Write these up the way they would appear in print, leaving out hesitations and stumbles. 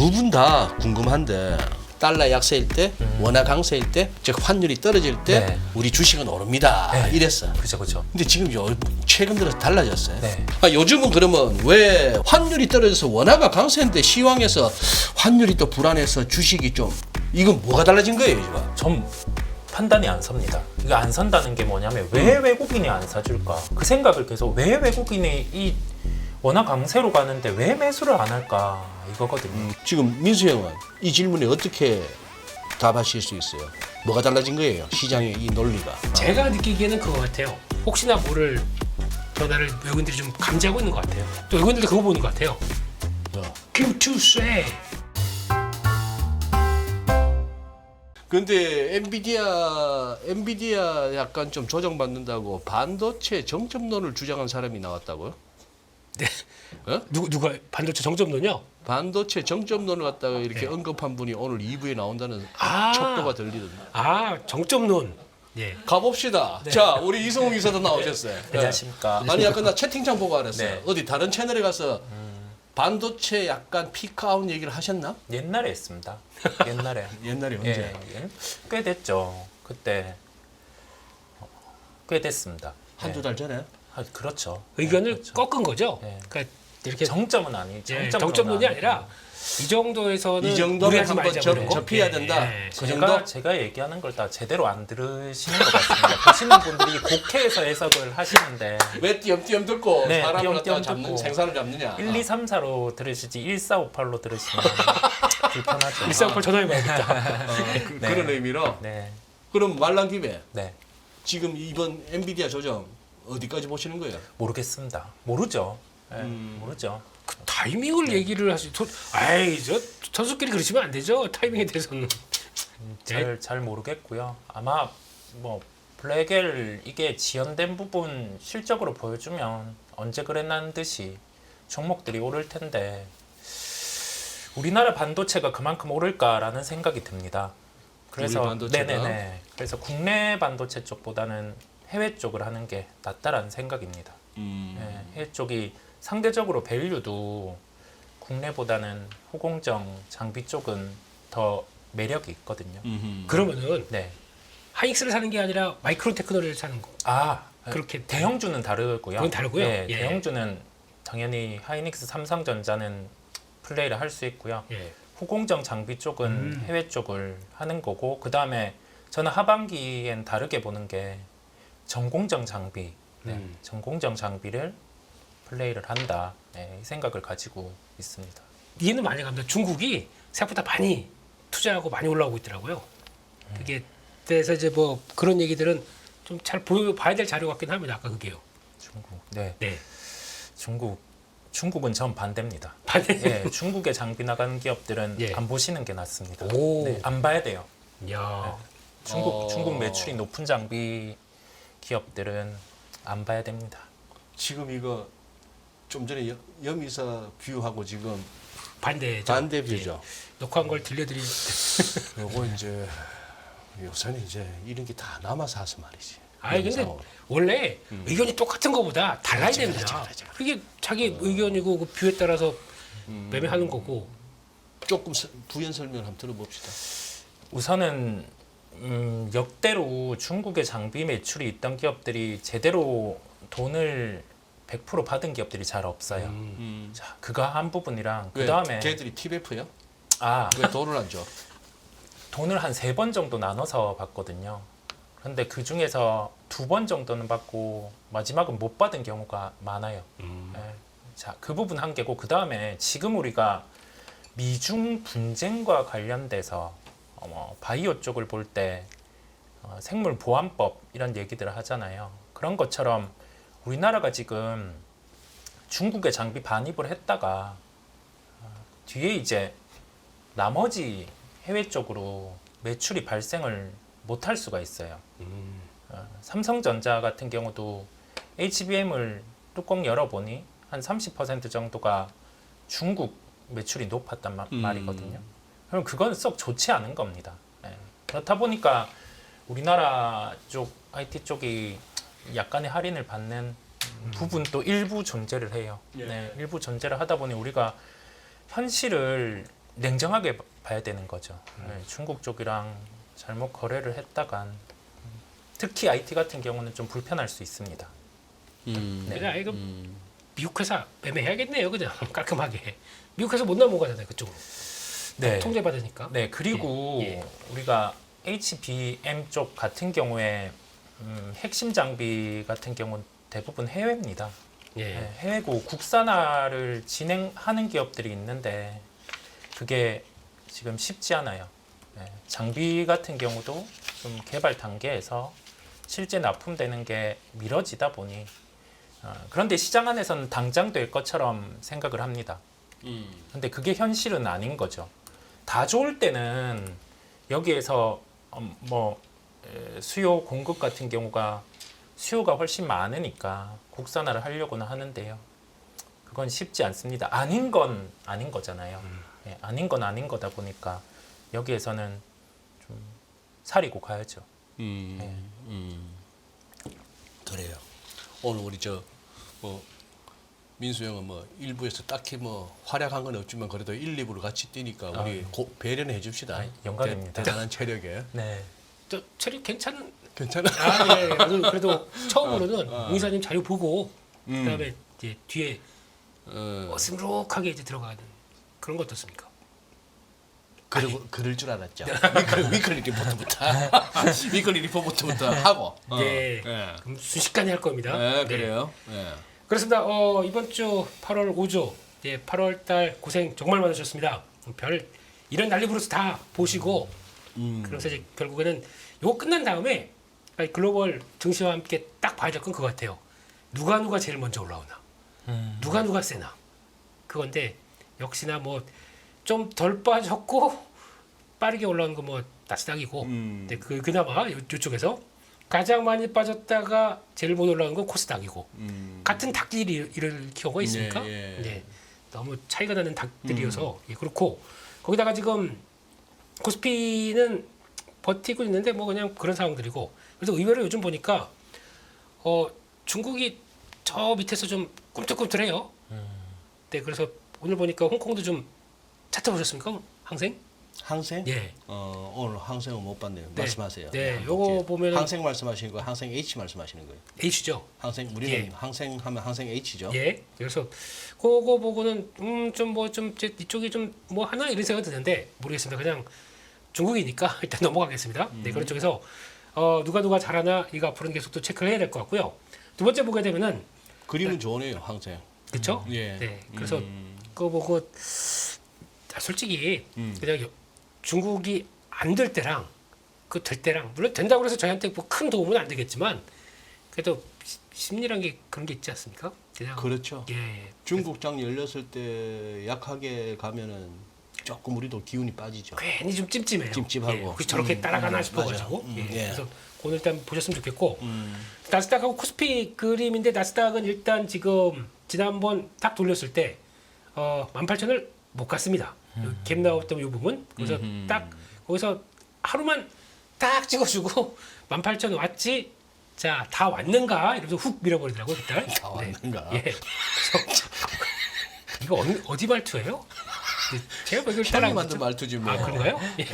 두 분 다 궁금한데 달러 약세일 때, 원화 강세일 때, 즉 환율이 떨어질 때 네. 우리 주식은 오릅니다. 네. 이랬어. 그죠. 근데 지금 최근 들어서 달라졌어요. 네. 요즘은 그러면 왜 환율이 떨어져서 원화가 강세인데 시황에서 환율이 또 불안해서 주식이 좀 이건 뭐가 달라진 거예요, 지금? 전 판단이 안 섭니다. 이게 안 선다는 게 뭐냐면 왜 외국인이 안 사줄까? 그 생각을 계속 왜 외국인이 이 원화 강세로 가는데 왜 매수를 안 할까? 이거거든요. 지금 민수 형은 이 질문에 어떻게 답하실 수 있어요? 뭐가 달라진 거예요? 시장의 이 논리가. 제가 느끼기에는 그거 같아요. 혹시나 모를 변화를 외국인들이 좀 감지하고 있는 것 같아요. 또 외국인들도 그거 보는 것 같아요. Q2세. 근데 엔비디아 약간 좀 조정받는다고 반도체 정점론을 주장한 사람이 나왔다고요? 네. 어? 누가 반도체 정점론이요? 반도체 정점론을 갖다가 이렇게 언급한 분이 오늘 2부에 나온다는 아. 척도가 들리던데. 아, 정점론. 예. 가봅시다. 자, 우리 이성욱 기사도 나오셨어요. 안녕하십니까. 아니 아까 나 채팅창 보고 알았어요. 네. 어디 다른 채널에 가서 반도체 약간 피크아웃 얘기를 하셨나? 옛날에 했습니다. 옛날에. 옛날에 언제? 예, 꽤 됐죠. 그때 꽤 됐습니다. 한두 달 전에? 그렇죠. 의견을 그렇죠. 꺾은 거죠. 네. 그러니까 이렇게 정점은 아니죠. 예, 정점론이 아니라 이 정도에서는 이 정도면 무리하지 한번 말자고. 접해야 된다. 예. 그 정도? 제가 얘기하는 걸 다 제대로 안 들으시는 것 같습니다. 보시는 분들이 국회에서 해석을 하시는데 왜 띄엄띄엄 듣고 네, 사람을 띄엄띄엄 갖다 잡는 듣고. 생사를 잡느냐? 1, 2, 3, 4로 들으시지 1458로 들으시면 불편하죠. 1458 전화해봐야겠다. 네. 그런 의미로. 네, 그럼 말 나온 김에 네. 지금 이번 엔비디아 조정 어디까지 보시는 거예요? 모르겠습니다. 모르죠. 네, 모르죠. 타이밍을 얘기를 하시. 아이 저 선수끼리 그러시면 안 되죠. 타이밍에 대해서는. 잘 모르겠고요. 아마 뭐 블랙엘 이게 지연된 부분 실적으로 보여주면 언제 그랬나는 듯이 종목들이 오를 텐데 우리나라 반도체가 그만큼 오를까라는 생각이 듭니다. 그래서 우리 반도체가? 네네네. 그래서 국내 반도체 쪽보다는 해외 쪽을 하는 게 낫다라는 생각입니다. 네, 해외 쪽이 상대적으로 밸류도 국내보다는 후공정 장비 쪽은 더 매력이 있거든요. 그러면은 네. 하이닉스를 사는 게 아니라 마이크론 테크놀을 사는 거. 그렇게 대형주는 다르고요. 그건 다르고요? 네, 예. 대형주는 당연히 하이닉스, 삼성전자는 플레이를 할 수 있고요. 예. 후공정 장비 쪽은 해외 쪽을 하는 거고 그 다음에 저는 하반기엔 다르게 보는 게 전공정 장비, 전공정 장비를 플레이를 한다. 네, 이 생각을 가지고 있습니다. 이해는 많이 갑니다. 중국이 생각보다 많이 투자하고 많이 올라오고 있더라고요. 그게 그래서 이제 뭐 그런 얘기들은 좀 잘 봐야 될 자료 같긴 합니다. 아까 그게요. 중국, 네, 네. 중국은 전 반대입니다. 반대. 네, 중국에 장비 나가는 기업들은 예. 안 보시는 게 낫습니다. 오. 네, 안 봐야 돼요. 야. 중국 매출이 높은 장비 기업들은 안 봐야 됩니다. 지금 이거 좀 전에 염이사 뷰하고 지금 반대죠. 반대 뷰죠. 녹화한 걸 들려드릴. 요거 이제 요새는 이제 이런 게 다 남아서 하서 말이지. 아니 근데 영상으로. 원래 의견이 똑같은 것보다 달라야 됩니다. 그게 자기 의견이고 그 뷰에 따라서 매매하는 거고. 조금 부연 설명 한번 들어봅시다. 우선은 역대로 중국의 장비 매출이 있던 기업들이 제대로 돈을 100% 받은 기업들이 잘 없어요. 자, 그거 한 부분이랑 그 다음에 걔들이 TBF요? 아 왜 돈을 안 줘? 돈을 한 3번 정도 나눠서 받거든요. 그런데 그 중에서 2번 정도는 받고 마지막은 못 받은 경우가 많아요. 네. 자, 그 부분 한 개고 그 다음에 지금 우리가 미중 분쟁과 관련돼서 바이오 쪽을 볼 때 생물 보안법 이런 얘기들을 하잖아요. 그런 것처럼 우리나라가 지금 중국의 장비 반입을 했다가 뒤에 이제 나머지 해외 쪽으로 매출이 발생을 못할 수가 있어요. 삼성전자 같은 경우도 HBM을 뚜껑 열어보니 한 30% 정도가 중국 매출이 높았단 말이거든요. 그럼 그건 썩 좋지 않은 겁니다. 네. 그렇다 보니까 우리나라 쪽 IT 쪽이 약간의 할인을 받는 부분도 일부 존재를 해요. 네, 일부 존재를 하다 보니 우리가 현실을 냉정하게 봐야 되는 거죠. 중국 쪽이랑 잘못 거래를 했다간 특히 IT 같은 경우는 좀 불편할 수 있습니다. 네. 그냥 이거 미국 회사 매매해야겠네요, 그냥 깔끔하게. 미국 회사 못 넘어가잖아요, 그쪽으로. 네. 통제 받으니까. 네, 그리고 예. 우리가 HBM 쪽 같은 경우에 핵심 장비 같은 경우는 대부분 해외입니다. 예. 네, 해외고 국산화를 진행하는 기업들이 있는데 그게 지금 쉽지 않아요. 네, 장비 같은 경우도 좀 개발 단계에서 실제 납품되는 게 미뤄지다 보니 그런데 시장 안에서는 당장 될 것처럼 생각을 합니다. 근데 그게 현실은 아닌 거죠. 다 좋을 때는 여기에서 수요 공급 같은 경우가 수요가 훨씬 많으니까 국산화를 하려고는 하는데요. 그건 쉽지 않습니다. 아닌 건 아닌 거잖아요. 예, 아닌 건 아닌 거다 보니까 여기에서는 좀 사리고 가야죠. 그래요. 오늘 우리 민수 형은 일부에서 딱히 활약한 건 없지만 그래도 1, 2부를 같이 뛰니까 우리 배려는 해줍시다. 영광입니다. 대단한 체력에. 네. 저 체력 괜찮아. 괜찮아? 예. 그래도 처음으로는 의사님 자료 보고 그다음에 이제 뒤에 스무룩하게 이제 들어가는 그런 거 어떻습니까? 그럴 줄 알았죠. 위클리 리포트부터. 위클리 리포트부터 하고. 네. 그럼 순식간에 할 겁니다. 네, 그래요. 네. 그렇습니다. 이번 주 8월 5주 8월 달 고생 정말 많으셨습니다. 별 이런 난리부르스 다 보시고 그래서 이제 결국에는 이거 끝난 다음에 글로벌 증시와 함께 딱 봐야 될 건 그거 같아요. 누가 제일 먼저 올라오나, 누가 세나 그건데 역시나 좀 덜 빠졌고 빠르게 올라오는 거 나스닥이고 근데 그나마 이쪽에서 가장 많이 빠졌다가 제일 못 올라오는 건 코스닥이고 같은 닭들이 이럴 경우가 있습니까? 네. 너무 차이가 나는 닭들이어서 그렇고 거기다가 지금 코스피는 버티고 있는데 그냥 그런 상황들이고 그래서 의외로 요즘 보니까 중국이 저 밑에서 좀 꿈틀꿈틀해요. 네, 그래서 오늘 보니까 홍콩도 좀 찾아보셨습니까? 항생? 항생? 예. 오늘 항생은 못 봤네요. 네. 말씀하세요. 네, 요거 보면은 항생 말씀하시는 거예요? 항생 H 말씀하시는 거예요? H죠. 항생 우리는 항생 하면 항생 H죠. 예. 그래서 그거 보고는 좀 이쪽이 좀 하나 이런 생각이 드는데 모르겠습니다. 그냥 중국이니까 일단 넘어가겠습니다. 네, 그런 쪽에서 누가 잘하나 이거 앞으로는 계속 또 체크를 해야 될 것 같고요. 두 번째 보게 되면은 그림은 좋네요, 항생. 그렇죠? 예. 네. 그래서 그거 보고 솔직히 그냥 중국이 안 될 때랑 될 때랑 물론 된다고 해서 저희한테 큰 도움은 안 되겠지만 그래도 심리란 게 그런 게 있지 않습니까? 그냥 그렇죠. 예. 중국장 열렸을 때 약하게 가면은 조금 우리도 기운이 빠지죠. 괜히 좀 찜찜해요. 찜찜하고. 예, 혹시 저렇게 따라가나 싶어가지고. 맞아요. 예. 예. 그래서 오늘 일단 보셨으면 좋겠고 나스닥하고 코스피 그림인데 나스닥은 일단 지금 지난번 딱 돌렸을 때 18,000을 못 갔습니다. 갭 나왔던 이 부분. 그래서 딱 거기서 하루만 딱 찍어주고 18,000 왔지. 자, 다 왔는가? 이러면서 훅 밀어버리더라고요, 그때. 다 왔는가? 예. 그래서 이거 어디 말투예요? 제가 이걸 형이 만든 말투지 뭐. 아, 그런가요? 예.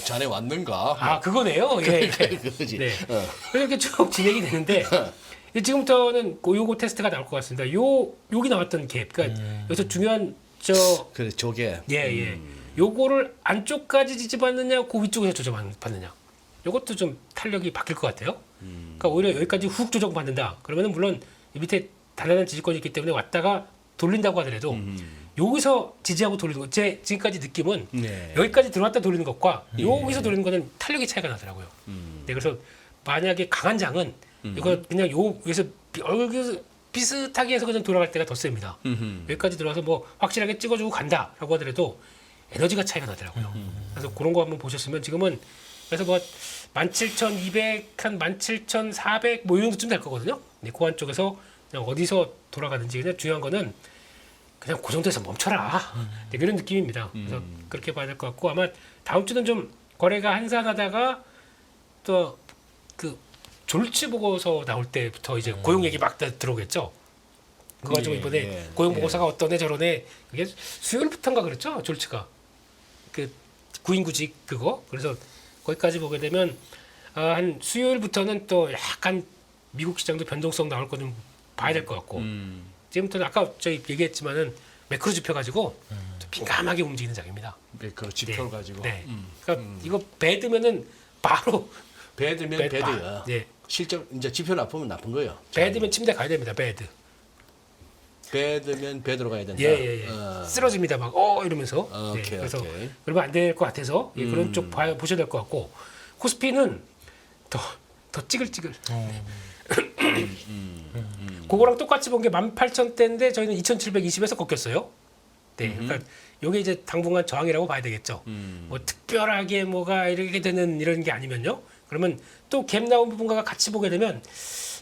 자네 왔는가? 아, 그거네요. 예. 그거지. 네. 그래서 이렇게 쭉 진행이 되는데 이제 지금부터는 요거 테스트가 나올 것 같습니다. 여기 나왔던 갭. 그러니까 여기서 중요한 그래, 저게. 예. 요거를 안쪽까지 지지받느냐, 그 위쪽에서 조정받느냐. 요것도 좀 탄력이 바뀔 것 같아요. 그러니까 오히려 여기까지 훅 조정받는다. 그러면은 물론 이 밑에 단단한 지지권이 있기 때문에 왔다가 돌린다고 하더라도 여기서 지지하고 돌리는 것, 제 지금까지 느낌은 네. 여기까지 들어왔다 돌리는 것과 여기서 돌리는 거는 탄력이 차이가 나더라고요. 네, 그래서 만약에 강한 장은 이거 그냥 여기서 비슷하게 해서 그냥 돌아갈 때가 더 셉니다. 여기까지 들어와서 확실하게 찍어주고 간다라고 하더라도 에너지가 차이가 나더라고요. 그래서 그런 거 한번 보셨으면 지금은 그래서 17,200, 한 17,400 이 정도쯤 될 거거든요. 네, 그 안쪽에서 그냥 어디서 돌아가든지 그냥 중요한 거는 그냥 그 정도에서 멈춰라. 네, 이런 느낌입니다. 그래서 그렇게 봐야 될 것 같고 아마 다음 주는 좀 거래가 한산하다가 또 그 졸지 보고서 나올 때부터 이제 고용 얘기 막 들어오겠죠. 그거 가지고 이번에 고용 보고서가 어떠네 저러네 그게 수요일부터인가 그랬죠 졸지가. 그 구인구직 그거. 그래서 거기까지 보게 되면 한 수요일부터는 또 약간 미국 시장도 변동성 나올 거 좀 봐야 될 것 같고 지금부터는 아까 저희 얘기했지만은 매크로 지표 가지고 좀 민감하게 움직이는 장입니다. 그 지표를 가지고. 네. 그러니까 이거 배드면은 바로 배드면 배드야. 네. 실제 이제 지표 나쁘면 나쁜 거예요. 배드면 침대 가야 됩니다. 배드. 배드면 배드로 가야 된다. 예. 어. 쓰러집니다. 막 이러면서. 오케이, 그래서 오케이. 그러면 안 될 것 같아서 그런 쪽 보셔야 될 것 같고 코스피는 더 찌글찌글. 그거랑 똑같이 본 게 18,000대인데 저희는 2,720에서 꺾였어요. 네, 그러니까 이게 이제 당분간 저항이라고 봐야 되겠죠. 뭐 특별하게 뭐가 이렇게 되는 이런 게 아니면요. 그러면 또 갭 나온 부분과 같이 보게 되면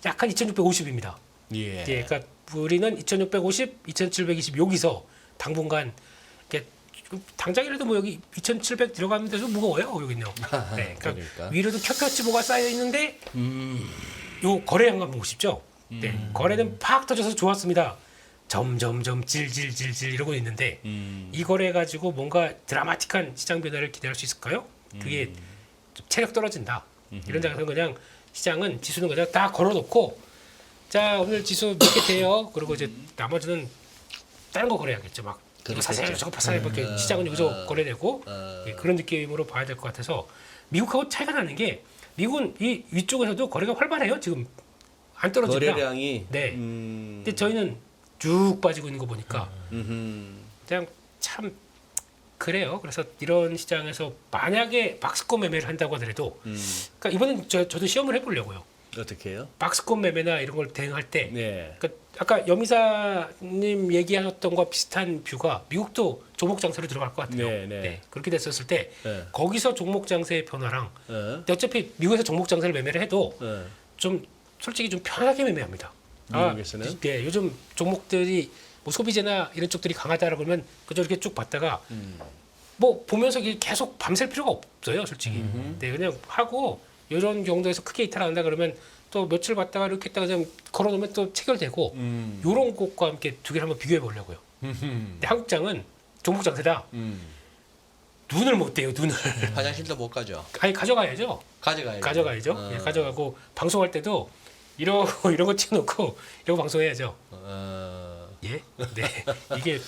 약간 2,650입니다. 예. 예, 그러니까 우리는 2,650, 2,720 여기서 당분간 이렇게 당장이라도 뭐 여기 2,700 들어가는 데도 무거워요 여기는요. 네, 그러니까 위로도 켜켜치 뭐가 쌓여 있는데 요 거래량 한번 보십시오. 네, 거래는 팍 터져서 좋았습니다. 점점점 질질질질 이러고 있는데 이 거래 가지고 뭔가 드라마틱한 시장 변화를 기대할 수 있을까요? 그게 좀 체력 떨어진다. 이런 장에서는 그냥 시장은 지수는 그냥 다 걸어놓고 자 오늘 지수 몇 개 돼요. 그리고 이제 나머지는 다른 거 거래하겠죠. 막 이거 사세요, 저거 파세요. 이렇게 시장은 여기서 거래되고 예, 그런 느낌으로 봐야 될 것 같아서 미국하고 차이가 나는 게 미국은 이 위쪽에서도 거래가 활발해요. 지금 안 떨어집니다. 거래량이. 네. 근데 저희는 쭉 빠지고 있는 거 보니까 그냥 참 그래요. 그래서 이런 시장에서 만약에 박스권 매매를 한다고 하더라도 그러니까 이번엔 저도 시험을 해보려고요. 어떻게 해요? 박스권 매매나 이런 걸 대응할 때 네. 그러니까 아까 염이사님 얘기하셨던 것과 비슷한 뷰가 미국도 종목 장세로 들어갈 것 같아요. 네. 그렇게 됐었을 때 네. 거기서 종목 장세의 변화랑 근데 어차피 미국에서 종목 장세를 매매를 해도 좀 솔직히 좀 편하게 매매합니다. 미국에서는? 네, 요즘 종목들이 뭐 소비재나 이런 쪽들이 강하다라고 그러면 그저 이렇게 쭉 봤다가 뭐 보면서 계속 밤샐 필요가 없어요, 솔직히. 네, 그냥 하고 이런 정도에서 크게 이탈 안 한다 그러면 또 며칠 봤다가 이렇게 했다가 그냥 걸어놓으면 또 체결되고 이런 것과 함께 두 개를 한번 비교해 보려고요. 근데 한국장은 종목 장세다. 눈을 못 떼요, 눈을. 화장실도 못 가죠. 아니 가져가야죠. 가져가야죠. 예, 가져가고 방송할 때도 이런 거 찍어놓고 이러고 방송해야죠. 예, 네, 이게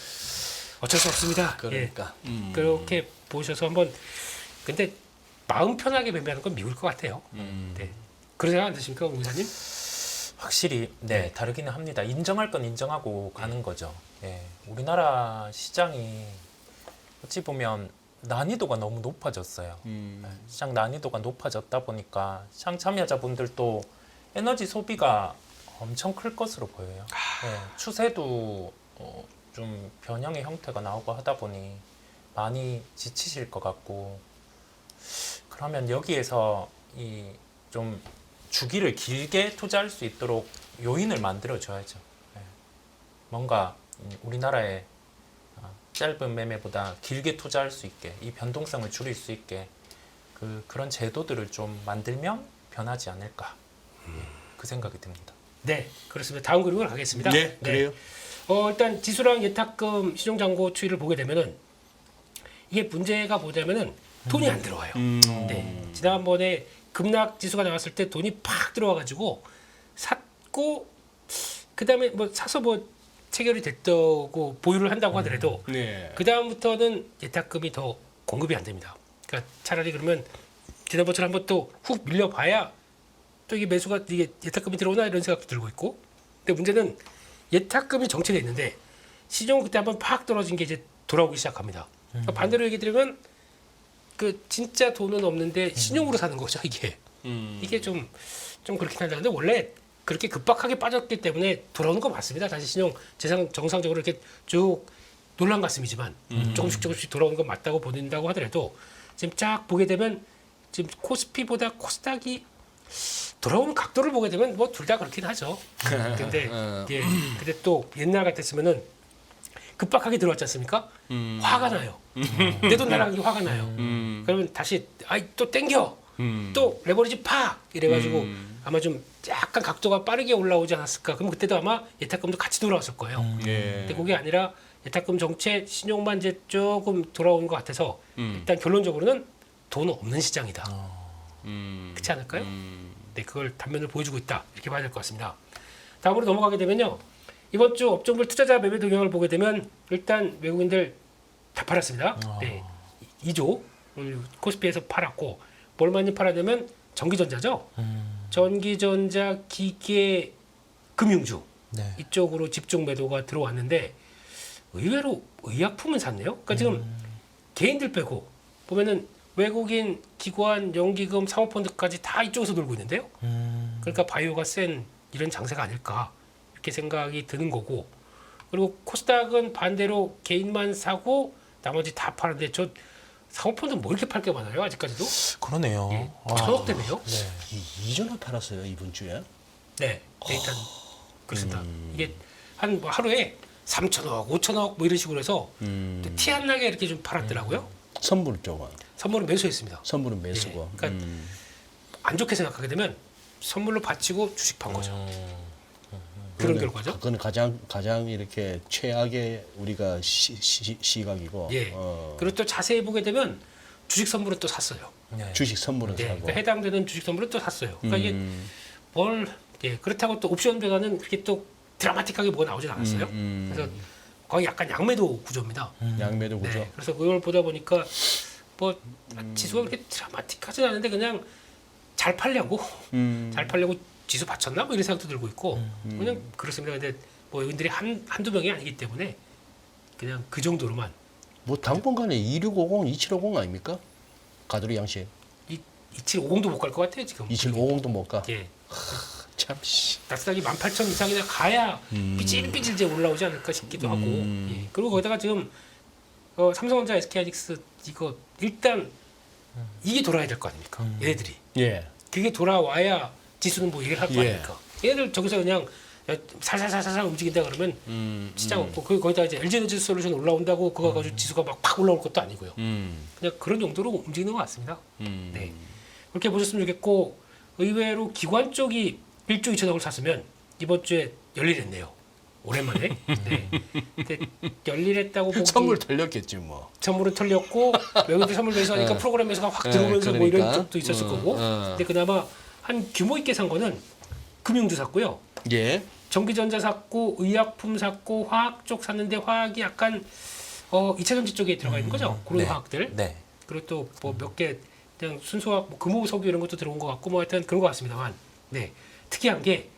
어쩔 수 없습니다. 그러니까. 예. 그렇게 보셔서 한번 근데 마음 편하게 매매하는 건 미울 것 같아요. 네, 그런 생각 안 드십니까, 오 기사님? 확실히 네 다르기는 합니다. 인정할 건 인정하고 가는 거죠. 예, 우리나라 시장이 어찌 보면 난이도가 너무 높아졌어요. 시장 난이도가 높아졌다 보니까 시장 참여자분들도 에너지 소비가 엄청 클 것으로 보여요. 예, 추세도 좀 변형의 형태가 나오고 하다 보니 많이 지치실 것 같고 그러면 여기에서 이 좀 주기를 길게 투자할 수 있도록 요인을 만들어 줘야죠. 예. 뭔가 우리나라의 짧은 매매보다 길게 투자할 수 있게 이 변동성을 줄일 수 있게 그런 제도들을 좀 만들면 변하지 않을까 그 생각이 듭니다. 네, 그렇습니다. 다음 그림으로 가겠습니다. 네, 그래요. 일단 지수랑 예탁금 시중잔고 추이를 보게 되면은 이게 문제가 뭐냐면은 돈이 안 들어와요. 네, 지난번에 급락 지수가 나왔을 때 돈이 팍 들어와가지고 샀고 그 다음에 뭐 사서 뭐 체결이 됐다고 보유를 한다고 하더라도 네. 그 다음부터는 예탁금이 더 공급이 안 됩니다. 그러니까 차라리 그러면 지난번처럼 한번 또 훅 밀려봐야 또 이게 매수가 이게 예탁금이 들어오나 이런 생각도 들고 있고. 근데 문제는 예탁금이 정체돼 있는데 시중 그때 한번 팍 떨어진 게 이제 돌아오기 시작합니다. 그러니까 반대로 얘기 드리면 그 진짜 돈은 없는데 신용으로 사는 거죠 이게. 이게 좀 그렇긴 한데 근데 원래 그렇게 급박하게 빠졌기 때문에 돌아오는 거 맞습니다. 다시 신용 재상 정상적으로 이렇게 쭉 놀란 가슴이지만 조금씩 돌아오는 건 맞다고 보는다고 하더라도 지금 쫙 보게 되면 지금 코스피보다 코스닥이 돌아오는 각도를 보게 되면 뭐 둘 다 그렇긴 하죠. 근데 예, 근데 또 옛날 같았으면은 급박하게 들어왔지 않습니까? 화가 나요. 내 돈 날아간 게 화가 나요. 그러면 다시 또 땡겨. 또 레버리지 팍 이래가지고 아마 좀 약간 각도가 빠르게 올라오지 않았을까. 그럼 그때도 아마 예탁금도 같이 돌아왔을 거예요. 근데 그게 아니라 예탁금 정체 신용만 이제 조금 돌아오는 것 같아서 일단 결론적으로는 돈 없는 시장이다. 그렇지 않을까요? 네, 그걸 단면을 보여주고 있다 이렇게 봐야 될 것 같습니다. 다음으로 넘어가게 되면요. 이번 주 업종별 투자자 매매 동향을 보게 되면 일단 외국인들 다 팔았습니다. 네, 2조 오늘 코스피에서 팔았고 뭘 많이 팔아되면 전기전자죠. 전기전자, 기계, 금융주 네. 이쪽으로 집중 매도가 들어왔는데 의외로 의약품은 샀네요. 그러니까 지금 개인들 빼고 보면은 외국인 기관, 연기금, 사모펀드까지 다 이쪽에서 놀고 있는데요. 그러니까 바이오가 센 이런 장세가 아닐까 이렇게 생각이 드는 거고 그리고 코스닥은 반대로 개인만 사고 나머지 다 파는데 저 사모펀드 뭐 이렇게 팔 게 많아요 아직까지도? 그러네요. 예, 천억 대매요? 네. 이전에 팔았어요 이번 주에. 네, 일단 그렇습니다. 이게 한 뭐 하루에 3천억, 5천억 뭐 이런 식으로 해서 티 안 나게 이렇게 좀 팔았더라고요. 선물 쪽은. 선물은 매수했습니다. 선물은 매수고. 예, 그러니까 안 좋게 생각하게 되면 선물로 바치고 주식 판 거죠. 그런 결과죠. 그건 가장 이렇게 최악의 우리가 시각이고. 예. 어, 그리고 또 자세히 보게 되면 주식 선물은 또 샀어요. 네. 주식 선물은 예, 사고. 그러니까 해당되는 주식 선물은 또 샀어요. 그러니까 이게 뭘 예, 그렇다고 또 옵션 변화는 그렇게 또 드라마틱하게 뭐가 나오진 않았어요. 그래서 거의 약간 양매도 구조입니다. 양매도 구조. 네, 그래서 그걸 보다 보니까 뭐 지수가 그렇게 드라마틱하진 않은데 그냥 잘 팔려고 잘 팔려고 지수 받쳤나 뭐 이런 생각도 들고 있고 그냥 그렇습니다. 근데 뭐 이분들이 한두 명이 아니기 때문에 그냥 그 정도로만 뭐 당분간에 2650, 2750 아닙니까? 가두리 양식. 2750도 못 갈 것 같아요 지금. 2750도 못 가. 예. 참 씨. 나스닥이 18,000 이상이나 가야 삐질삐질 이제 올라오지 않을까 싶기도 하고. 예. 그리고 거기다가 지금 삼성전자, SK하이닉스 이거 일단 이게 돌아야 될 거 아닙니까? 얘네들이. 예. 그게 돌아와야 지수는 뭐 얘기를 할 거 예. 아닙니까? 얘네들 저기서 그냥 살살살살 움직인다 그러면 시장 없고 그 거기다 이제 LG에너지 솔루션 올라온다고 그거 가지고 지수가 막 팍 올라올 것도 아니고요. 그냥 그런 용도로 움직이는 것 같습니다. 네. 그렇게 보셨으면 좋겠고 의외로 기관 쪽이 1조 2천억을 샀으면 이번 주에 열일했네요. 오랜만에. 네. 근데 열일했다고 보기 선물 털렸겠지 뭐. 선물은 털렸고 외국인들 선물 매수하니까 프로그램 매수가 확 들어오면서 뭐 이런 그러니까. 쪽도 있었을 거고. 근데 그나마 한 규모 있게 산 거는 금융주 샀고요. 예. 전기전자 샀고 의약품 샀고 화학 쪽 샀는데 화학이 약간 2차 전지 쪽에 들어가 있는 거죠. 그런 네. 화학들. 네. 그리고 또 뭐 몇 개 그냥 순수화학, 뭐 금호, 석유 이런 것도 들어온 것 같고 뭐 하여튼 그런 것 같습니다만. 네. 특이한 게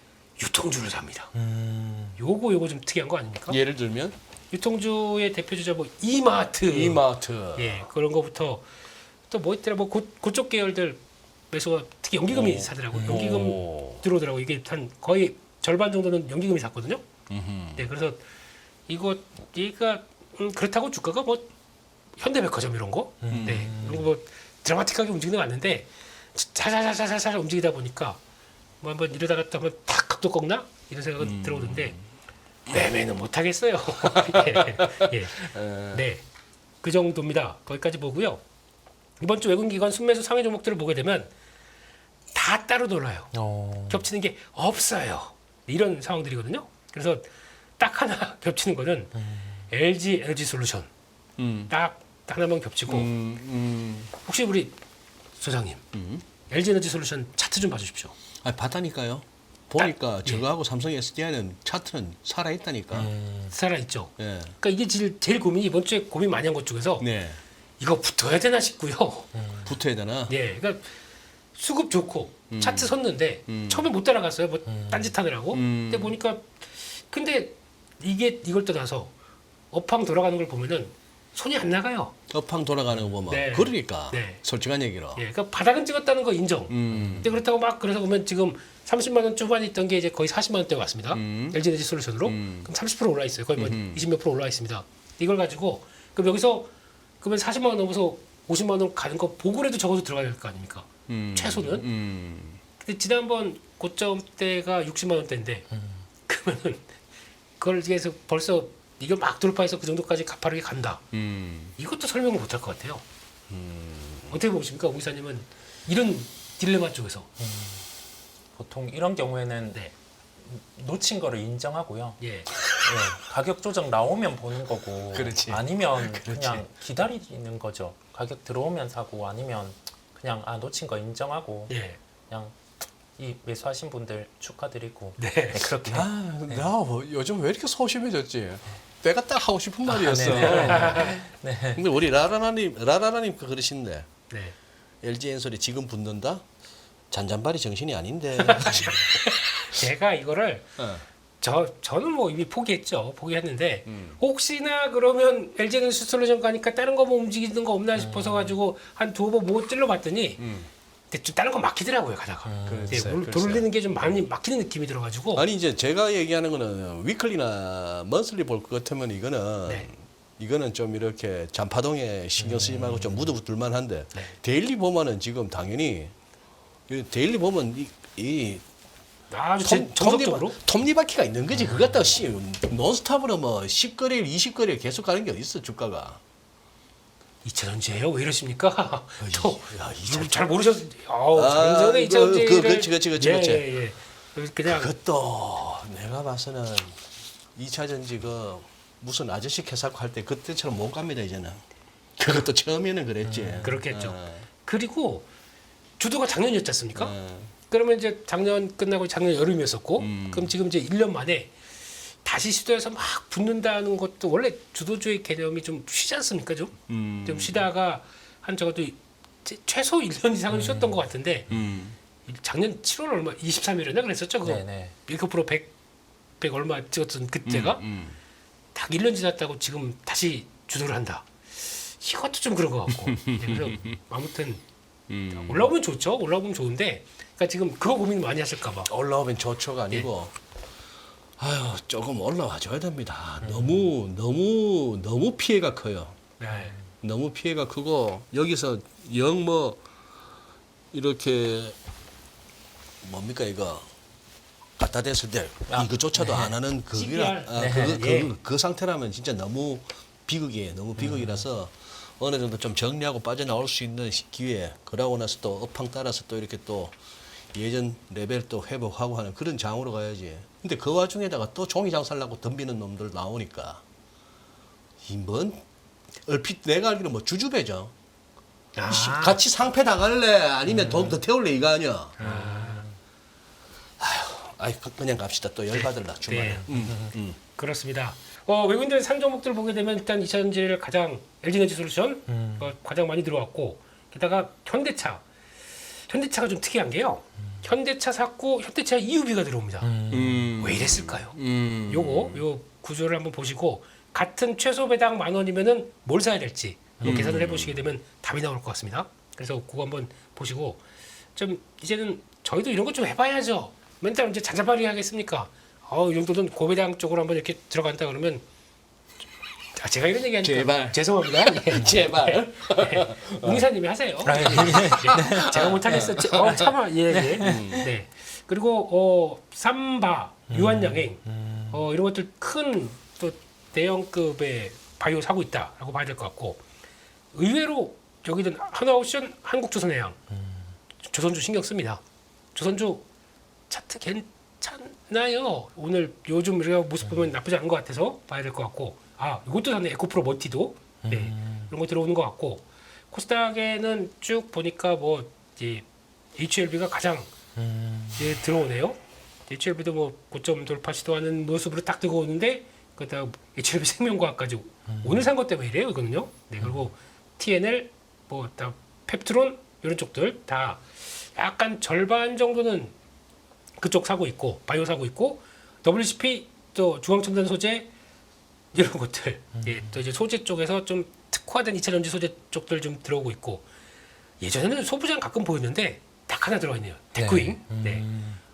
유통주를 삽니다. 요거 좀 특이한 거 아닙니까? 예를 들면 유통주의 대표 주자 뭐 이마트. 이마트. 예, 그런 거부터 또 뭐 있더라 뭐 그쪽 계열들 매수가 특히 연기금이 사더라고요. 연기금 오. 들어오더라고. 이게 한 거의 절반 정도는 연기금이 샀거든요. 네, 그래서 얘가 그렇다고 주가가 뭐 현대백화점 이런 거, 네, 이런 거 뭐 드라마틱하게 움직이는 거 맞는데 살살살살살 움직이다 보니까 뭐 한번 이러다가 또 한번 탁 각도 꺾나 이런 생각은 들어오는데 매매는 못 하겠어요. 예, 네, 그 정도입니다. 거기까지 보고요. 이번 주 외국인 기관 순매수 상위 종목들을 보게 되면 다 따로 놀아요. 겹치는 게 없어요. 이런 상황들이거든요. 그래서 딱 하나 겹치는 거는 LG 에너지 솔루션 딱 하나만 겹치고 혹시 우리 소장님 LG 에너지 솔루션 차트 좀 봐주십시오. 아, 봤다니까요. 보니까 저거하고 삼성 SDI는 차트는 살아 있다니까. 살아 있죠. 예. 그러니까 이게 제일 고민이 이번 주에 고민 많이 한 것 중에서 네. 이거 붙어야 되나 싶고요. 붙어야 되나? 예, 그러니까 수급 좋고 차트 섰는데 처음에 못 따라갔어요. 뭐 딴짓하느라고. 근데 보니까 근데 이걸 떠나서 업황 돌아가는 걸 보면은 손이 안 나가요. 업황 돌아가는 거 보면 네. 그러니까 네. 솔직한 얘기로. 예, 그러니까 바닥은 찍었다는 거 인정. 근데 그렇다고 막 그래서 보면 지금 30만 원 초반에 있던 게 이제 거의 40만 원대 왔습니다. LG 에너지 솔루션으로 그럼 30% 올라 있어요. 거의 뭐 20몇 프로 올라 있습니다. 이걸 가지고 그럼 여기서 그러면 40만 원 넘어서 50만 원 가는 거 보고라도 적어도 들어가야 될 거 아닙니까? 최소는. 근데 지난번 고점 때가 60만 원대인데 그러면은 그걸 위해서 벌써 이걸 막 돌파해서 그 정도까지 가파르게 간다. 이것도 설명을 못 할 것 같아요. 어떻게 보십니까, 오 기사님은 이런 딜레마 쪽에서? 보통 이런 경우에는 네. 놓친 거를 인정하고요. 예. 예, 가격 조정 나오면 보는 거고 그렇지. 아니면 그렇지. 그냥 기다리는 거죠. 가격 들어오면 사고 아니면 그냥 놓친 거 인정하고 예. 그냥 이 매수하신 분들 축하드리고 네. 네, 그렇게 나 요즘 왜 이렇게 소심해졌지? 내가 딱 하고 싶은 말이었어. 네. 근데 우리 라라라님 그러신데 네. LG 엔솔이 지금 붙는다? 잔잔바리 정신이 아닌데. 제가 이거를 어. 저는 뭐 이미 포기했는데 혹시나 그러면 LG는 솔루션 가니까 다른 거 뭐 움직이는 거 없나 싶어서 가지고 한 두어 번 뭐 찔러봤더니 근데 좀 다른 거 막히더라고요 가다가. 글쎄, 예, 돌리는 게 좀 많이 막히는 느낌이 들어가지고. 아니 이제 제가 얘기하는 거는 위클리나 먼슬리 볼 것 같으면 이거는 네. 이거는 좀 이렇게 잔파동에 신경 쓰지 말고 좀 묻어둘만 한데 네. 데일리 보면은 지금 당연히 데일리 보면 이 아주 정석적으로. 톱니바퀴가 있는 거지. 그거 갖다가 논스톱으로 뭐 10거리를 20거리를 계속 가는 게 어딨어 주가가. 2차전지예요? 왜 이러십니까? 야, 잘 모르셨. 장전에 이거, 2차전지를. 그렇지. 예. 그냥 그것도 내가 봐서는 2차 전지 그 무슨 아저씨 캐사코 할 때 그때처럼 못 갑니다 이제는. 그것도 처음에는 그랬지. 그렇겠죠. 그리고 주도가 작년이었지 않습니까? 어. 그러면 이제 작년 끝나고 작년 여름이었었고, 그럼 지금 이제 1년 만에 다시 시도해서 막 붙는다는 것도 원래 주도주의 개념이 좀 쉬지 않습니까? 좀 쉬다가 한 적어도 최소 1년 이상은 쉬었던 것 같은데 작년 7월 얼마 23일이나 그랬었죠. 그거 네네. 1% 100 얼마 찍었던 그때가 딱 1년 지났다고 지금 다시 주도를 한다. 이것도 좀 그런 것 같고. 네, 그래서 아무튼 올라오면 좋죠. 올라오면 좋은데, 그러니까 지금 그거 고민 많이 하실까봐. 올라오면 좋죠가 아니고 아유 조금 올라와 줘야 됩니다. 너무 피해가 커요. 네. 너무 피해가 크고 여기서 영 뭐 이렇게 뭡니까 이거 갖다 댔을 때 이거조차도 안 하는 CPR. 그 상태라면 진짜 너무 비극이에요. 너무 비극이라서 어느 정도 좀 정리하고 빠져나올 수 있는 기회. 그러고 나서 또 업황 따라서 또 이렇게 또 예전 레벨 또 회복하고 하는 그런 장으로 가야지. 근데 그 와중에다가 또 종이 장사하려고 덤비는 놈들 나오니까 이뭔 얼핏 내가 알기로 뭐 주주배죠. 같이 상패 당할래 아니면 돈 더 태울래 이거 아니야. 아휴, 그냥 갑시다. 또 열받을라 주말에. 네. 그렇습니다. 외국인들 상 종목들 보게 되면 일단 2차전지를 가장 LG에너지 솔루션 가장 많이 들어왔고, 게다가 현대차가 좀 특이한 게요. 현대차 샀고 현대차 EUV가 들어옵니다. 왜 이랬을까요? 요 구조를 한번 보시고 같은 최소 배당 10,000원이면은 뭘 사야 될지 한번 계산을 해보시게 되면 답이 나올 것 같습니다. 그래서 그거 한번 보시고 좀 이제는 저희도 이런 거 좀 해봐야죠. 맨날 이제 잔잔바리 하겠습니까? 이 정도는 고배당 쪽으로 한번 이렇게 들어간다 그러면 제가 이런 얘기하니까 제발. 죄송합니다. 예. 제발. 웅이사님이 하세요. 네. 제가 못하겠어. 참아. 예. 네. 그리고 삼바, 유한양행 이런 것들 큰 또 대형급의 바이오 사고 있다라고 봐야 될 것 같고, 의외로 여기는 하나옵션, 한국조선해양, 조선주 신경 씁니다. 조선주 차트 괜찮나요? 오늘 요즘 우리가 모습 보면 나쁘지 않은 것 같아서 봐야 될 것 같고, 이것도 샀네. 에코프로 멀티도 이런 거 들어오는 것 같고, 코스닥에는 쭉 보니까 뭐 이제 HLB가 가장 이제 들어오네요. HLB도 뭐 고점 돌파 시도하는 모습으로 딱 들어오는데, 그다음 HLB 생명과학까지 오늘 산 것 때문에 이래요, 이거는요. 네, 그리고 TNL 뭐 다 펩트론 이런 쪽들 다 약간 절반 정도는 그쪽 사고 있고, 바이오 사고 있고, WCP 또 중앙첨단 소재 이런 것들, 또 이제 소재 쪽에서 좀 특화된 2차전지 소재 쪽들 좀 들어오고 있고, 예전에는 소부장 가끔 보였는데 딱 하나 들어가 있네요. 테크윙. 네.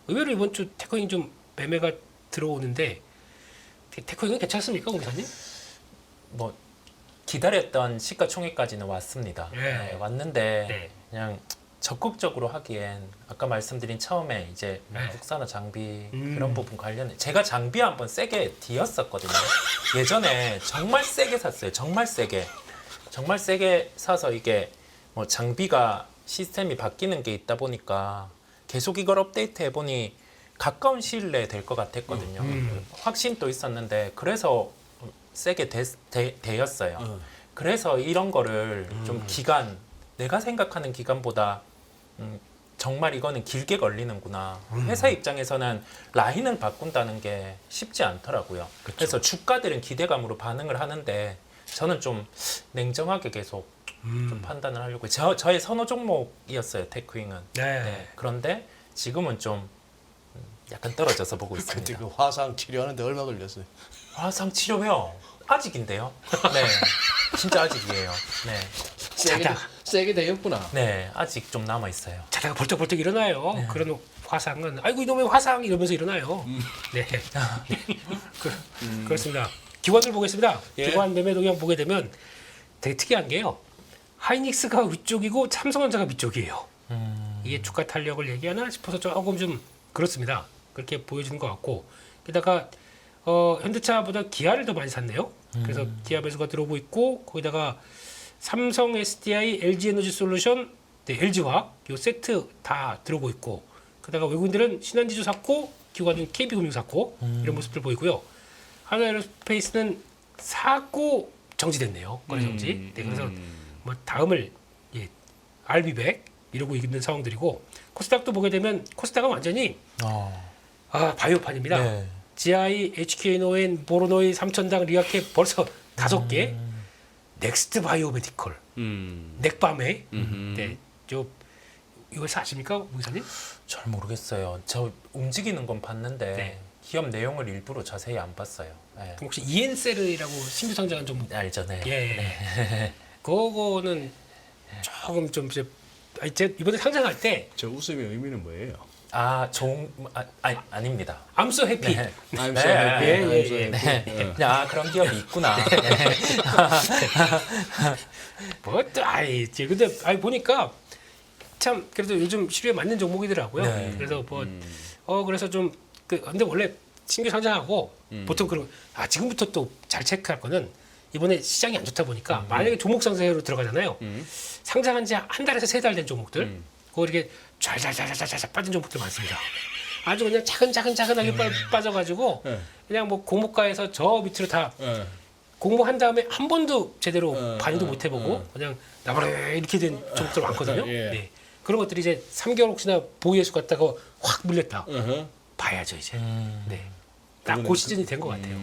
의외로 이번 주 테크윙 좀 매매가 들어오는데, 테크윙은 괜찮습니까, 공사님? 뭐 기다렸던 시가총액까지는 왔습니다. 네, 왔는데 그냥 적극적으로 하기엔 아까 말씀드린 처음에 이제 국산화 장비 그런 부분 관련해 제가 장비 한번 세게 뒤었었거든요. 예전에 정말 세게 샀어요. 정말 세게 사서 이게 뭐 장비가 시스템이 바뀌는 게 있다 보니까 계속 이걸 업데이트 해보니 가까운 시일 내에 될 것 같았거든요. 확신도 있었는데 그래서 세게 되었어요. 그래서 이런 거를 좀 기간, 내가 생각하는 기간보다 정말 이거는 길게 걸리는구나. 회사 입장에서는 라인을 바꾼다는 게 쉽지 않더라고요. 그래서 주가들은 기대감으로 반응을 하는데 저는 좀 냉정하게 계속 좀 판단을 하려고. 저의 선호 종목이었어요, 테크윙은. 네. 네. 그런데 지금은 좀 약간 떨어져서 보고 그때 있습니다. 그 화상 치료하는데 얼마 걸렸어요? 화상 치료요? 아직인데요. 네, 진짜 아직이에요. 네, 세게 되었구나. 네, 아직 좀 남아 있어요. 자다가 벌떡벌떡 일어나요. 그런 화상은 아이고 이놈의 화상 이러면서 일어나요. 네. 그렇습니다. 기관을 보겠습니다. 예. 기관 매매 동향 보게 되면 되게 특이한 게요. 하이닉스가 위쪽이고 삼성전자가 밑쪽이에요. 이게 주가 탄력을 얘기하나 싶어서 조금 좀 그렇습니다. 그렇게 보여지는 것 같고 게다가 현대차보다 기아를 더 많이 샀네요. 그래서 기아 매수가 들어오고 있고 거기다가 삼성 SDI, LG 에너지 솔루션, 네, LG화학 요 세트 다 들어오고 있고 게다가 외국인들은 신한지주 샀고 기관은 KB금융 샀고 이런 모습들 보이고요. 하나에어스페이스는 사고 정지됐네요. 거래 정지. 네, 그래서 뭐 다음을 RB백 이러고 있는 상황들이고 코스닥도 보게 되면 코스닥은 완전히 바이오판입니다. 네. GI, HK노엔, 보로노이, 삼천당, 리아캡 벌써 5개. 넥스트 바이오메디컬, 넥밤에. 네, 이거 사십니까, 무기사님? 잘 모르겠어요. 저 움직이는 건 봤는데 네. 기업 내용을 일부러 자세히 안 봤어요. 네. 그럼 혹시 이엔셀이라고 신규 상장한 좀 알죠, 네. 예. 그거는 조금 좀 이제 이번에 상장할 때 저 웃음의 의미는 뭐예요? 아닙니다. I'm so happy. 네. I'm 네. so happy. 예, I'm 예, so 예. happy. 그냥 그런 기업이 있구나. 네. 뭐또 근데 보니까 참 그래도 요즘 시류에 맞는 종목이더라고요. 네. 그래서 그래서 좀 근데 원래 신규 상장하고 보통 그런 지금부터 또 잘 체크할 거는 이번에 시장이 안 좋다 보니까 만약에 종목 상세로 들어가잖아요. 상장한 지 한 달에서 3달 된 종목들 그거 이렇게 잘 빠진 종목들 많습니다. 아주 그냥 차근차근하게 빠져가지고 그냥 뭐 공모가에서 저 밑으로 다 공모한 다음에 한 번도 제대로 반영도 못 해보고 그냥 나버려 이렇게 된 종목들 많거든요. 예. 네. 그런 것들이 이제 3개월 혹시나 보유예수 갔다가 확 물렸다. 봐야죠 이제. 네. 딱 그 시즌이 된 것 같아요.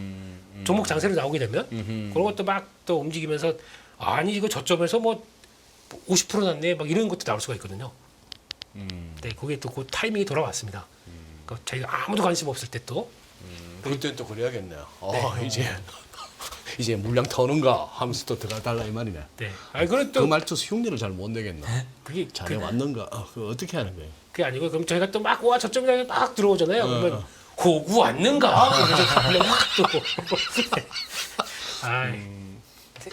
종목 장세로 나오게 되면 그런 것도 막 또 움직이면서 아니 이거 저점에서 뭐 50% 났네 막 이런 것도 나올 수가 있거든요. 네, 그게 또 그 타이밍이 돌아왔습니다. 그러니까 저희가 아무도 관심 없을 때 또 그때는 또 그래야겠네요. 이제 물량 터는가 하면서 또 들어달라 이 말이네. 네. 그런 그 또 말투 흉내를 잘 못 내겠나. 그게 잘해 왔는가. 그거 어떻게 하는 거예요? 그게 아니고 그럼 저희가 또 막 와 저점에 막 들어오잖아요. 그러면 호구 왔는가? 그래서 물량 확또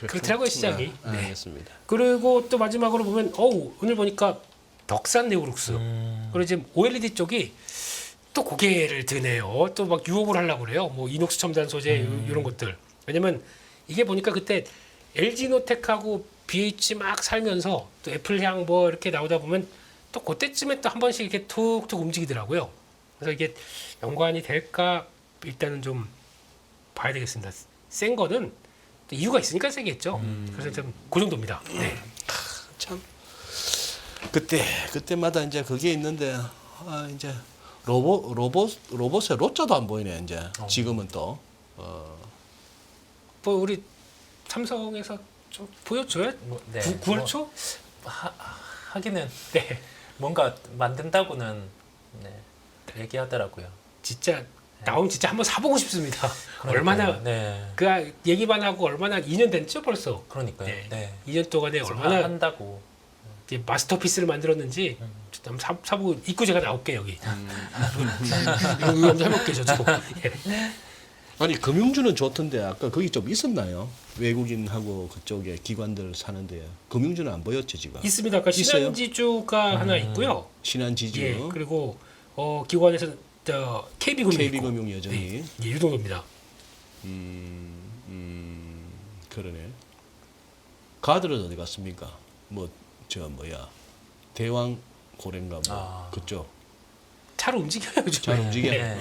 그렇더라고요 시장이. 네. 알겠습니다. 그리고 또 마지막으로 보면 오늘 보니까 덕산 네오룩스 그리고 지금 OLED 쪽이 또 고개를 드네요. 또 막 유혹을 하려고 그래요. 뭐 이녹스 첨단 소재 이런 것들. 왜냐면 이게 보니까 그때 LG노텍하고 BH 막 살면서 또 애플향 뭐 이렇게 나오다 보면 또 그때쯤에 또 한 번씩 이렇게 툭툭 움직이더라고요. 그래서 이게 연관이 될까 일단은 좀 봐야 되겠습니다. 센 거는 또 이유가 있으니까 세겠죠. 그래서 좀 그 정도입니다. 네. 참 그때마다 이제 그게 있는데 이제 로봇의 로자도 안 보이네 이제 지금은 또 뭐 우리 삼성에서 좀 보여줘야 네. 9월 초? 하기는 네. 뭔가 만든다고는 얘기하더라고요. 진짜 나오면 진짜 한번 사보고 싶습니다. 그러니까요. 얼마나 네. 그 얘기만 하고 얼마나 2년 됐죠 벌써. 그러니까요. 네. 네. 2년 동안에 얼마나 한다고. 이제 마스터피스를 만들었는지 좀 사보고 입고 제가 나올게 여기. 이거 한번 해볼게 저도. 예. 아니 금융주는 좋던데 아까 거기 좀 있었나요? 외국인하고 그쪽에 기관들 사는데 금융주는 안 보였죠 지금? 있습니다. 아까 있어요? 신한지주가 하나 있고요. 신한지주, 예. 그리고 기관에서 KB금융 KB금융 여전히 예, 이 정도입니다. 그러네. 가들은 어디 갔습니까? 대왕 고래인가 뭐 그쪽. 잘 움직여요 요즘. 잘 움직여. 네.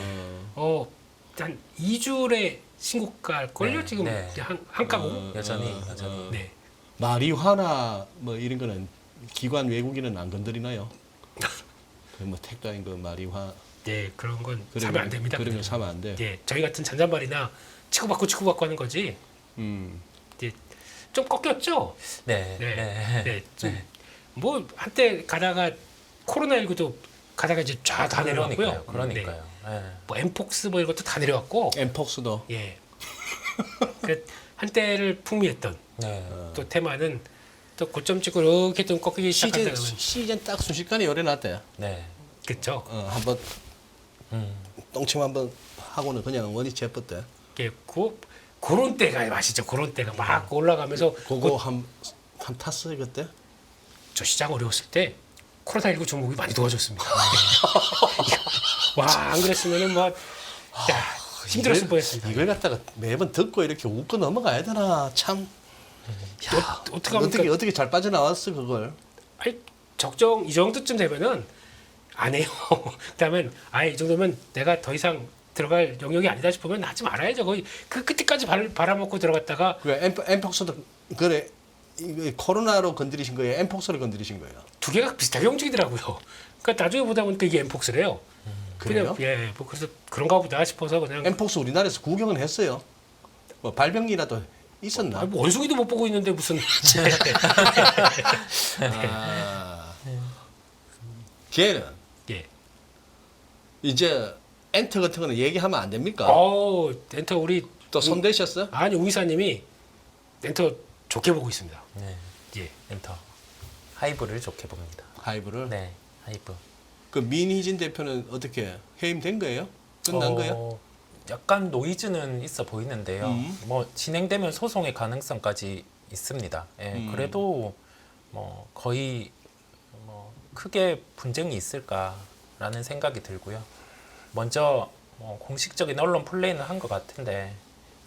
한 2주에 신고가일 걸요 네, 지금 네. 한 가구. 여전히 어, 여전히. 네. 마리화나 뭐 이런 거는 기관 외국인은 안 건드리나요? 그 뭐 택다인 거 마리화 네 그런 건 그런 사면 안 됩니다. 그런 거 사면 안 돼. 예, 저희 같은 잔잔바리나 치고받고 하는 거지. 이제 좀 꺾였죠. 네. 네, 네. 네. 뭐 한때 가다가 코로나19도 가다가 이제 쫙 다 내려왔고요. 그러니까요. 네. 네. 뭐 엠폭스 뭐 이런 것도 다 내려왔고. 엠폭스도 예. 그 한때를 풍미했던 네. 또 테마는 또 고점 찍고 이렇게 좀 꺾이기 시작한다 그러면 시즌 딱 순식간에 열어놨대. 네. 그렇죠. 한번 음. 똥침 한번 하고는 그냥 원이 재뻗대. 예, 그런 때가 맛이죠. 그런 때가 막 올라가면서 그거 한 탔어요 그때? 저 시장 어려웠을 때 코로나19 종목이 많이 도와줬습니다. 와, 안 그랬으면은 뭐 야, 힘들었을 뻔했습니다. 이걸 갖다가 매번 듣고 이렇게 웃고 넘어가야 되나 참. 야, 어떻게 하면 어떻게 잘 빠져나왔어 그걸? 아니, 적정 이 정도쯤 되면은 안 해요. 그다음엔 아예 이 정도면 내가 더 이상 들어갈 영역이 아니다 싶으면 하지 말아야죠. 거의 그 끝까지 발아먹고 들어갔다가 그 엠폭스도 그래 이거 코로나로 건드리신 거예요? 엠폭스로 건드리신 거예요? 두 개가 비슷하게 움직이더라고요. 그러니까 나중에 보다 보니까 이게 엠폭스래요. 그래요? 그냥, 예, 뭐 그래서 그런가 보다 싶어서 그냥 엠폭스 우리나라에서 구경은 했어요. 뭐 발병이라도 있었나? 아, 뭐 원숭이도 못 보고 있는데 무슨 아, 걔는 예. 이제 엔터 같은 거는 얘기하면 안 됩니까? 엔터 우리 또 손대셨어? 아니 우이사님이 엔터 좋게 보고 있습니다. 네. 예. 엔터. 하이브를 좋게 봅니다. 하이브를. 네. 하이브. 그 민희진 대표는 어떻게 해임된 거예요? 끝난 거예요? 약간 노이즈는 있어 보이는데요. 뭐 진행되면 소송의 가능성까지 있습니다. 예, 그래도 뭐 거의 뭐 크게 분쟁이 있을까라는 생각이 들고요. 먼저 뭐 공식적인 언론 플레이는 한 것 같은데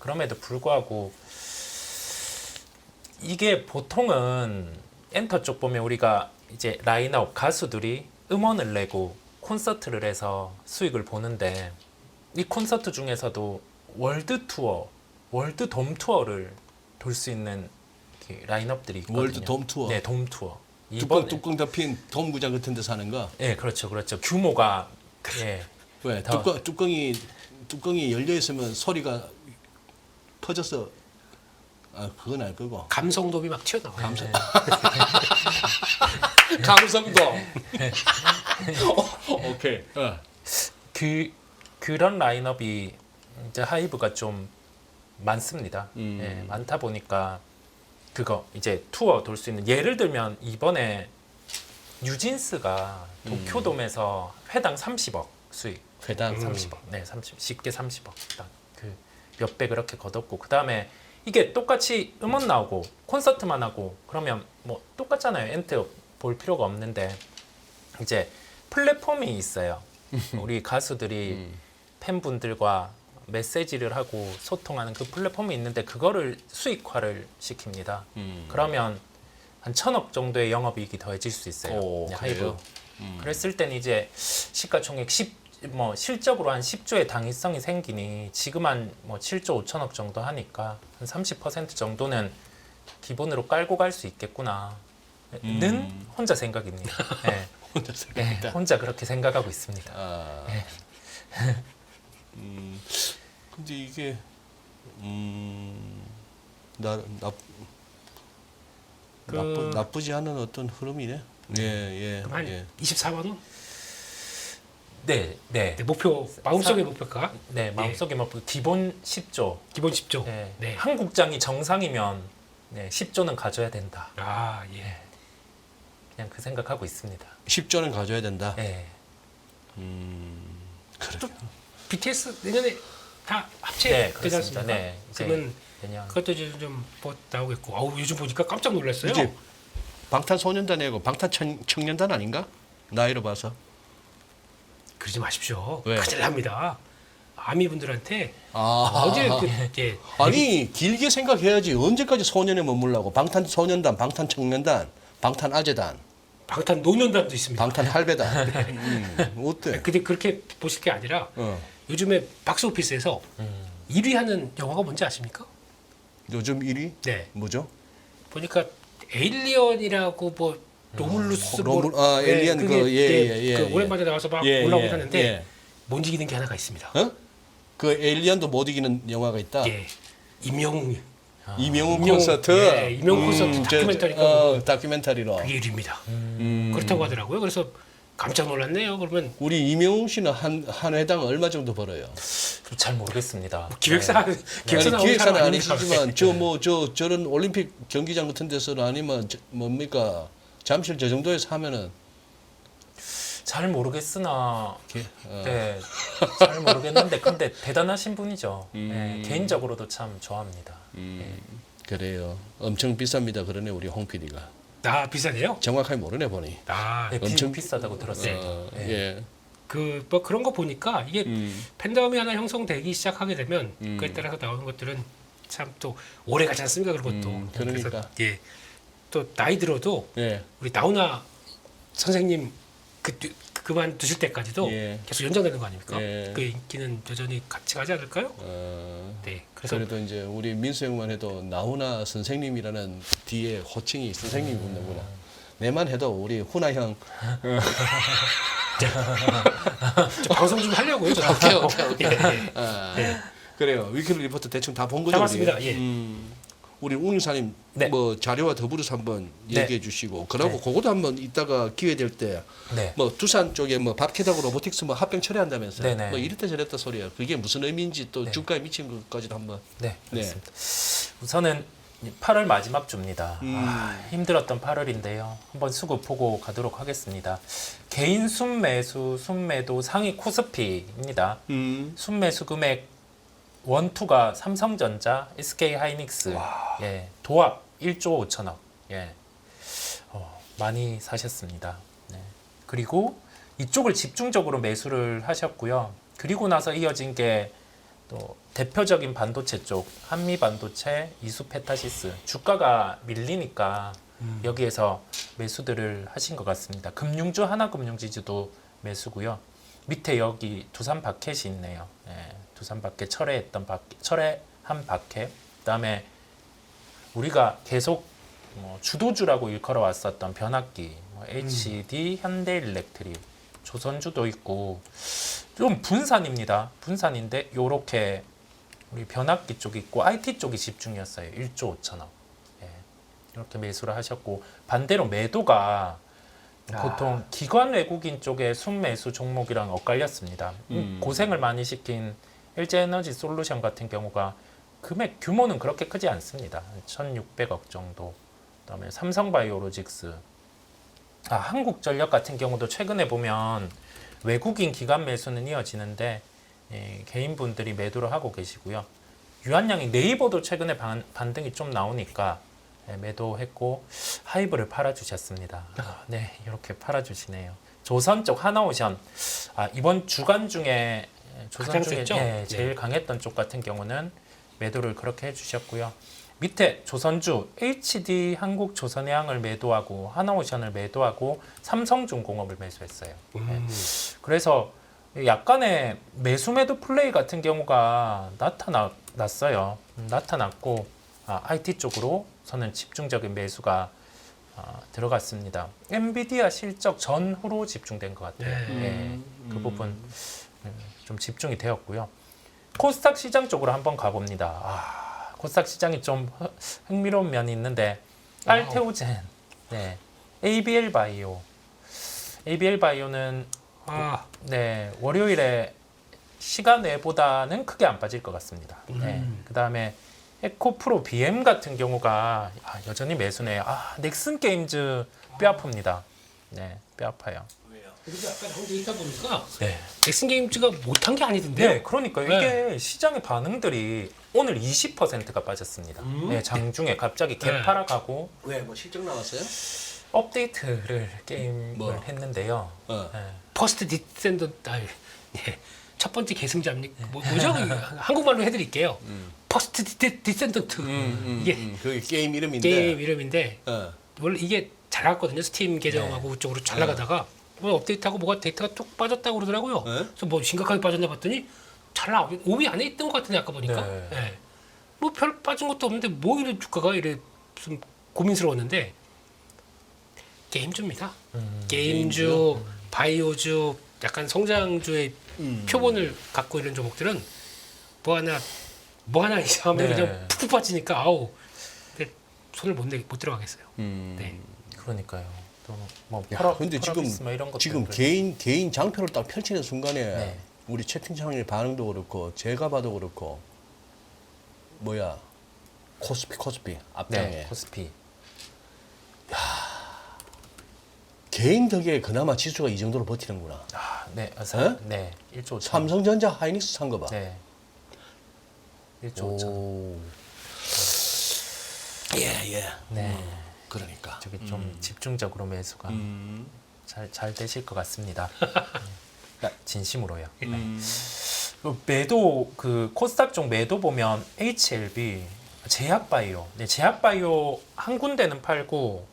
그럼에도 불구하고 이게 보통은 엔터 쪽 보면 우리가 이제 라인업 가수들이 음원을 내고 콘서트를 해서 수익을 보는데 이 콘서트 중에서도 월드 투어, 월드 돔 투어를 돌 수 있는 이렇게 라인업들이 있거든요. 월드 돔 투어? 네, 돔 투어. 뚜껑 덮인 돔구장 같은 데 사는 거? 네, 그렇죠, 그렇죠. 규모가 예, 왜? 더- 뚜껑이 열려 있으면 소리가 퍼져서 그건 알 거고. 감성돔이 막 튀어나와요. 감성. 감성돔. 오케이. 그런 라인업이 이제 하이브가 좀 많습니다. 예, 많다 보니까 그거 이제 투어 돌 수 있는 예를 들면 이번에 뉴진스가 도쿄돔에서 회당 30억 수익. 회당 30억. 네, 30 쉽게 30억. 그 몇 배 그렇게 거뒀고 그다음에 이게 똑같이 음원 나오고 콘서트만 하고 그러면 뭐 똑같잖아요. 엔트 볼 필요가 없는데 이제 플랫폼이 있어요. 우리 가수들이 팬분들과 메시지를 하고 소통하는 그 플랫폼이 있는데 그거를 수익화를 시킵니다. 그러면 한 1,000억 정도의 영업이익이 더해질 수 있어요. 오, 하이브. 그래요? 그랬을 땐 이제 시가총액 뭐 실적으로 한 10조의 당위성이 생기니 지금 한 뭐 7조 5천억 정도 하니까 한 30% 정도는 기본으로 깔고 갈 수 있겠구나. 는 혼자 생각입니다. 네. 혼자 네, 생각했다. 혼자 그렇게 생각하고 있습니다. 아. 네. 근데 이게 나 나쁘지 않은 어떤 흐름이네. 예. 그럼 한 24만 원? 네, 네. 네, 목표 마음속의 목표가 네, 마음속에 뭐 기본 10조. 기본 10조. 네. 네. 한국장이 정상이면 네, 10조는 가져야 된다. 아 예. 그냥 그 생각하고 있습니다. 10조는 가져야 된다. 네. 또 BTS 내년에 다 네, 합체되지 그렇습니다. 않습니까? 네. 이제 그러면 내년. 그것도 이제 좀 나오겠고. 아우 요즘 보니까 깜짝 놀랐어요. 이제 방탄소년단이고 방탄청년단 아닌가? 나이로 봐서. 그러지 마십시오. 왜? 큰일 납니다. 아미 분들한테 아. 어제 예. 아니 길게 생각해야지 언제까지 소년에 머물라고 방탄소년단, 방탄청년단, 방탄아재단 방탄 노년단도 있습니다. 방탄 할배다. 어때? 근데 그렇게 보실 게 아니라 요즘에 박스오피스에서 1위 하는 영화가 뭔지 아십니까? 요즘 1위? 네. 뭐죠? 보니까 에일리언이라고 뭐 로물루스 에일리언 그 오랜만에 나와서 막 올라오고 하는데 예. 못 이기는 게 하나가 있습니다. 어? 그 에일리언도 못 이기는 영화가 있다. 예. 임영웅 이명웅 콘서트. 예, 이명웅 콘서트 다큐멘터리가 다큐멘터리로. 그게 1위입니다. 그렇다고 하더라고요. 그래서 깜짝 놀랐네요. 그러면 우리 이명웅 씨는 한 회당 얼마 정도 벌어요? 잘 모르겠습니다. 기획사 아니, 기획사는 아니시지만 저런 올림픽 경기장 같은 데서는 아니면 뭡니까 잠실 저 정도에서 하면은 잘 모르겠으나 네, 잘 모르겠는데 근데 대단하신 분이죠. 네, 개인적으로도 참 좋아합니다. 그래요. 엄청 비쌉니다. 그러네 우리 홍 PD가. 아 비싸네요. 정확하게 모르네 보니. 네, 엄청 비싸다고 들었어요. 네. 예. 그 뭐 그런 거 보니까 이게 팬덤이 하나 형성되기 시작하게 되면 그에 따라서 나오는 것들은 참 또 오래 가지 않습니까? 그런 것도. 그러니까. 그래서 예. 또 나이 들어도 예. 우리 나훈아 선생님 그만 두실 때까지도 예. 계속 연장되는 거 아닙니까? 예. 그 인기는 여전히 같이 가지 않을까요? 네. 그래서 그래도 이제 우리 민수 형만 해도 나훈아 선생님이라는 뒤에 호칭이 선생님이 붙는구나. 내만 해도 우리 훈아 형. 저 방송 좀 하려고요. 저. 오케이. 예. 그래요. 위클리 리포트 대충 다 본 거죠? 다 봤습니다. 우리? 예. 우리 웅사님 네. 뭐 자료와 더불어서 한번 네. 얘기해 주시고 그러고 네. 그것도 한번 이따가 기회 될 때 뭐 네. 두산 쪽에 뭐 밥캐다고 로보틱스 뭐 합병 처리한다면서요. 네네. 뭐 이랬다 저랬다 소리야. 그게 무슨 의미인지 또 네. 주가에 미친 것까지도 한번. 네, 네. 그렇습니다. 우선은 8월 마지막 주입니다. 힘들었던 8월인데요. 한번 수급 보고 가도록 하겠습니다. 개인 순매수, 순매도 상위 코스피입니다. 순매수 금액 1, 2가 삼성전자, SK하이닉스, 예, 도합 1조 5천억, 예, 많이 사셨습니다. 네. 그리고 이쪽을 집중적으로 매수를 하셨고요. 그리고 나서 이어진 게 또 대표적인 반도체 쪽 한미 반도체, 이수페타시스 주가가 밀리니까 여기에서 매수들을 하신 것 같습니다. 금융주 하나금융지주도 매수고요. 밑에 여기 두산 바켓이 있네요. 예, 두산 바켓 철회했던 바켓, 철회한 바켓. 그다음에 우리가 계속 주도주라고 일컬어 왔었던 변압기, HD, 현대일렉트릭, 조선주도 있고 좀 분산입니다. 분산인데 요렇게 우리 변압기 쪽이 있고 IT 쪽이 집중이었어요. 1조 5천억. 예, 이렇게 매수를 하셨고 반대로 매도가 보통 기관 외국인 쪽의 순매수 종목이랑 엇갈렸습니다. 고생을 많이 시킨 LG에너지 솔루션 같은 경우가 금액 규모는 그렇게 크지 않습니다. 1,600억 정도. 그다음에 삼성바이오로직스, 한국전력 같은 경우도 최근에 보면 외국인 기관 매수는 이어지는데 개인분들이 매도를 하고 계시고요. 유한양이 네이버도 최근에 반등이 좀 나오니까 매도했고 하이브를 팔아주셨습니다. 네, 이렇게 팔아주시네요. 조선 쪽 하나오션, 이번 주간 중에 조선 중에 제일 강했던 쪽 같은 경우는 매도를 그렇게 해주셨고요. 밑에 조선주 HD 한국조선해양을 매도하고 하나오션을 매도하고 삼성중공업을 매수했어요. 네. 그래서 약간의 매수 플레이 같은 경우가 나타났어요. 나타났고 IT 쪽으로 저는 집중적인 매수가 들어갔습니다. 엔비디아 실적 전후로 집중된 것 같아요. 네. 그 부분 좀 집중이 되었고요. 코스닥 시장 쪽으로 한번 가봅니다. 코스닥 시장이 좀 흥미로운 면이 있는데 알테오젠, 네, ABL 바이오는 네, 월요일에 시간 외보다는 크게 안 빠질 것 같습니다. 네, 그 다음에 에코프로 BM 같은 경우가 여전히 매수네요. 넥슨 게임즈 뼈 아픕니다. 네, 뼈 아파요. 그리고 아까 나온 데이터 보니까 네. 넥슨 게임즈가 못한 게 아니던데요? 네, 그러니까 이게 시장의 반응들이 오늘 20%가 빠졌습니다. 네, 장중에 갑자기 개파라 가고 왜 뭐 실적 나왔어요? 업데이트를 게임을 했는데요. 네. 퍼스트 디센던트 첫 번째 계승자입니까? 뭐죠? 한국말로 해드릴게요. 퍼스트 디센던트 이게 그 게임 이름인데 게임 이름인데 원래 이게 잘 나갔거든요. 스팀 계정하고 그쪽으로 잘 나가다가 뭐 업데이트하고 뭐가 데이터가 뚝 빠졌다고 그러더라고요. 네? 그래서 뭐 심각하게 빠졌나 봤더니 잘 나와. 5위 안에 있던 것 같은데 아까 보니까. 네. 예. 뭐 별 빠진 것도 없는데 뭐 이래 주가가 이래 좀 고민스러웠는데 게임주입니다. 게임주, 바이오주, 약간 성장주의 표본을 갖고 있는 종목들은 뭐 하나 이상하면 네. 그냥 푹푹 빠지니까 아우 근데 손을 못 들어가겠어요. 네. 그러니까요. 또뭐 야, 근데 뭐 이런 것들 지금 개인 장표를 딱 펼치는 순간에 네. 우리 채팅창의 반응도 그렇고 제가 봐도 그렇고 뭐야 코스피 앞장에 네, 코스피. 개인 덕에 그나마 지수가 이 정도로 버티는구나. 아, 네, 네, 1조 5천. 삼성전자 하이닉스 산 거 봐. 네. 1조 5천. 오. 예. 네. 그러니까. 저기 좀 집중적으로 매수가 잘 되실 것 같습니다. 네. 진심으로요. 매도 그 코스닥 쪽 매도 보면 HLB, 제약바이오, 네, 제약바이오 한 군데는 팔고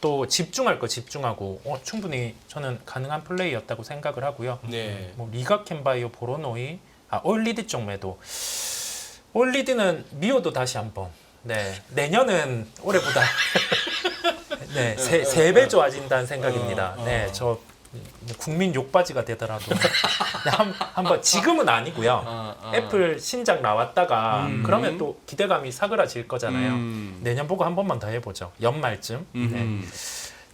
또 집중할 거 집중하고 충분히 저는 가능한 플레이였다고 생각을 하고요. 네. 뭐 리가켄바이오, 보로노이, 올리드 쪽 매도. 올리드는 미워도 다시 한번. 네, 내년은 올해보다 네, 세 배 좋아진다는 생각입니다. 네, 저 국민 욕바지가 되더라도 네, 한번 지금은 아니고요. 애플 신작 나왔다가 그러면 또 기대감이 사그라질 거잖아요. 내년 보고 한 번만 더 해보죠. 연말쯤. 네.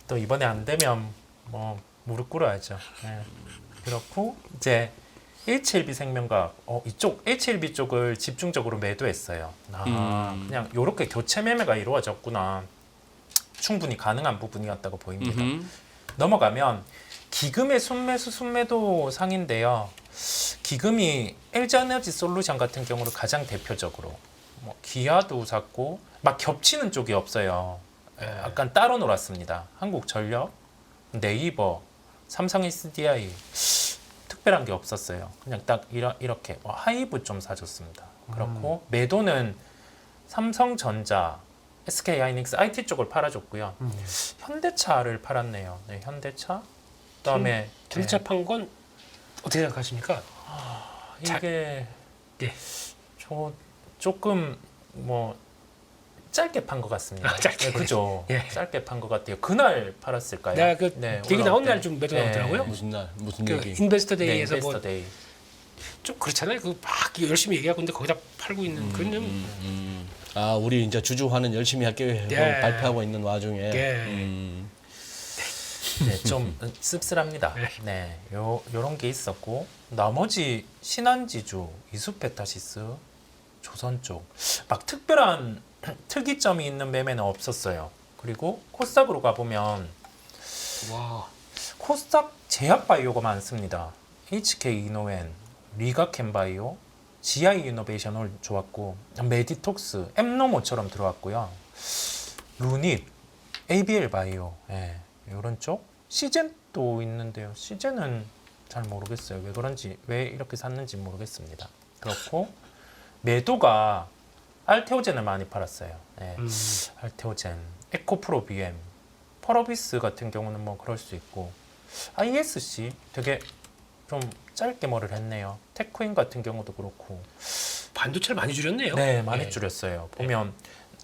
또 이번에 안 되면 뭐 무릎 꿇어야죠. 네. 그렇고 이제 HLB 생명과학 이쪽 HLB 쪽을 집중적으로 매도했어요. 그냥 이렇게 교체 매매가 이루어졌구나. 충분히 가능한 부분이었다고 보입니다. 넘어가면 기금의 순매도 상인데요. 기금이 LG에너지 솔루션 같은 경우를 가장 대표적으로 뭐 기아도 샀고 막 겹치는 쪽이 없어요. 약간 따로 놀았습니다. 한국전력, 네이버, 삼성 SDI 특별한 게 없었어요. 그냥 딱 이렇게 하이브 좀 사줬습니다. 그렇고 매도는 삼성전자, SK하이닉스 IT 쪽을 팔아줬고요. 현대차를 팔았네요. 네, 현대차. 그다음에 현대차 건 어떻게 생각하십니까? 이게 예. 저 조금 뭐 짧게 판 것 같습니다. 짧게. 네, 그죠. 예. 짧게 판 것 같아요. 그날 팔았을까요? 내가 그 네, 얘기 나온 올라올 때. 날 좀 매도 나오더라고요. 무슨 그 얘기? 인베스터 네, 데이에서 뭐 인베스터 데이. 좀 그렇잖아요. 그 막 열심히 얘기하고 있는데 거기다 팔고 있는 그런 좀 아, 우리 이제 주주화는 열심히 할게 예. 발표하고 있는 와중에. 예. 네, 좀 씁쓸합니다. 네, 요런 게 있었고 나머지 신한지주, 이수페타시스, 조선 쪽 막 특별한 특이점이 있는 매매는 없었어요. 그리고 코스닥으로 가보면 와. 코스닥 제약바이오가 많습니다. HK 이노엔, 리가켄바이오, GI 이노베이션 올 좋았고 메디톡스, 엠노모처럼 들어왔고요. 루닛, ABL 바이오, 이런 쪽. 시젠도 있는데요. 시젠은 잘 모르겠어요. 왜 그런지 왜 이렇게 샀는지 모르겠습니다. 그렇고 매도가 알테오젠을 많이 팔았어요. 알테오젠, 에코프로 BM, 펄어비스 같은 경우는 뭐 그럴 수 있고 ISC 되게 좀 짧게 뭐를 했네요. 테크인 같은 경우도 그렇고 반도체를 많이 줄였네요. 네, 많이 줄였어요. 보면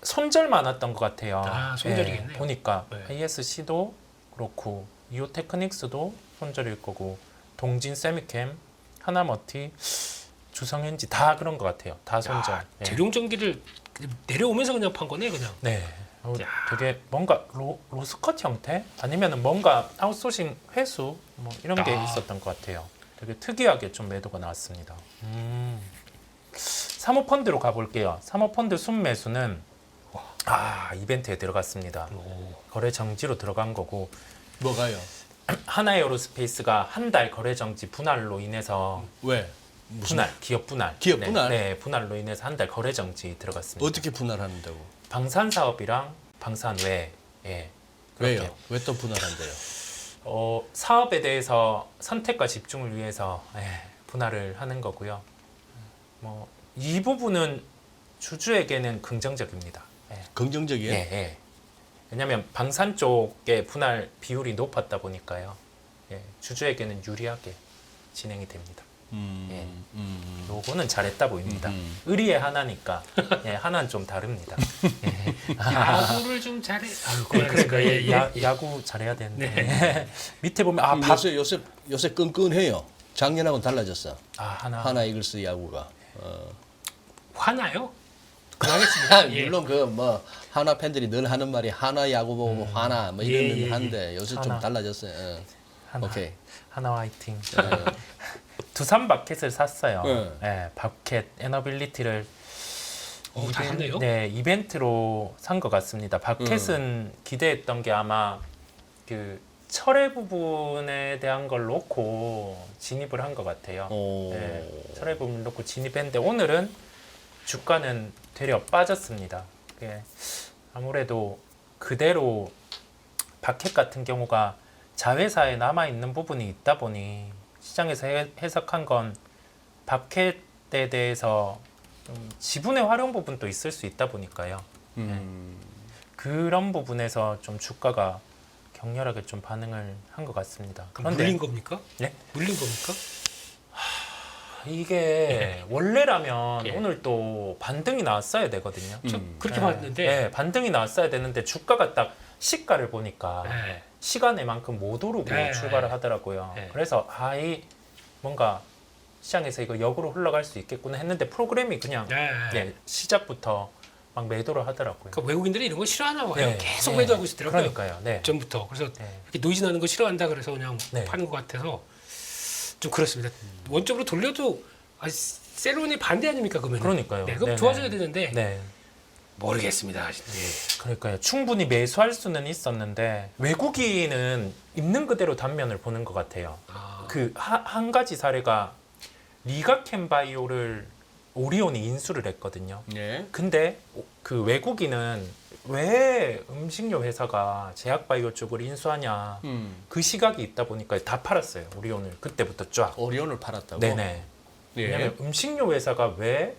손절 많았던 것 같아요. 아, 손절이겠네요. 보니까 네. ISC도 그렇고 이오테크닉스도 손절일 거고 동진 세미캠, 하나머티, 주성현지 다 그런 것 같아요. 다 손절. 야, 재룡전기를 내려오면서 그냥 판 거네 그냥. 네. 되게 뭔가 로스컷 형태 아니면은 뭔가 아웃소싱 회수 뭐 이런 게 있었던 것 같아요. 되게 특이하게 좀 매도가 나왔습니다. 사모펀드로 가볼게요. 사모펀드 순매수는 이벤트에 들어갔습니다. 거래 정지로 들어간 거고 뭐가요? 하나에어로스페이스가 한 달 거래 정지 분할로 인해서 왜? 기업 분할. 기업 분할? 네, 분할로 인해서 한 달 거래 정지 들어갔습니다. 어떻게 분할하는다고? 방산 사업이랑 방산 외. 예. 그렇게. 왜요? 왜 또 분할한대요? 사업에 대해서 선택과 집중을 위해서 분할을 하는 거고요. 뭐 이 부분은 주주에게는 긍정적입니다. 긍정적이에요? 예. 왜냐하면 방산 쪽의 분할 비율이 높았다 보니까요. 예, 주주에게는 유리하게 진행이 됩니다. 예. 요거는 잘했다 보입니다. 의리의 하나니까 예, 하나는 좀 다릅니다. 야구를 좀 잘해. 아유, 그러니까 예. 야구 잘해야 되는데 밑에 보면 요새 끈끈해요. 작년하고는 달라졌어. 하나 하나 이글스 야구가. 화나요? 그만하겠습니다. 예. 물론 그 뭐 하나 팬들이 늘 하는 말이 하나 야구 보고 화나 뭐 이런 예. 한데 요새 좀 하나. 달라졌어요. 예. 하나 오케이. 하나 화이팅. 두산 바켓을 샀어요. 네. 예, 바켓 에너빌리티를 다 샀네요? 네, 이벤트로 산 것 같습니다. 바켓은 기대했던 게 아마 그 철의 부분에 대한 걸 놓고 진입을 한 것 같아요. 오. 네, 철의 부분을 놓고 진입했는데 오늘은 주가는 되려 빠졌습니다. 예, 아무래도 그대로 바켓 같은 경우가 자회사에 남아 있는 부분이 있다 보니 시장에서 해석한 건 바켓에 대해서 좀 지분의 활용 부분도 있을 수 있다 보니까요. 그런 부분에서 좀 주가가 격렬하게 좀 반응을 한 것 같습니다. 그럼 물린 겁니까? 네? 물린 겁니까? 이게 원래라면 예. 오늘 또 반등이 나왔어야 되거든요. 저 그렇게 네. 봤는데. 네, 반등이 나왔어야 되는데 주가가 딱 시가를 보니까 네. 시간에만큼 못 오르고 네. 출발을 하더라고요. 네. 그래서 이 뭔가 시장에서 이거 역으로 흘러갈 수 있겠구나 했는데 프로그램이 그냥 네. 예, 시작부터 막 매도를 하더라고요. 그러니까 외국인들이 이런 거 싫어하나 봐요. 네. 계속 네. 매도하고 있더라고요. 그러니까요. 네. 전부터. 그래서 네. 이렇게 노이즈 나는 거 싫어한다 그래서 그냥 네. 파는 것 같아서 좀 그렇습니다. 원적으로 돌려도 세론이 반대 아닙니까 그러면? 그러니까요. 네, 그럼 네, 좋아져야 네. 되는데 네. 모르겠습니다. 네. 그러니까요. 충분히 매수할 수는 있었는데 외국인은 있는 그대로 단면을 보는 것 같아요. 그 한 가지 사례가 리가켄바이오를 오리온이 인수를 했거든요. 예. 근데 그 외국인은 왜 음식료 회사가 제약바이오 쪽을 인수하냐 그 시각이 있다 보니까 다 팔았어요. 오리온을 그때부터 쫙. 오리온을 팔았다고. 네네. 예. 왜냐면 음식료 회사가 왜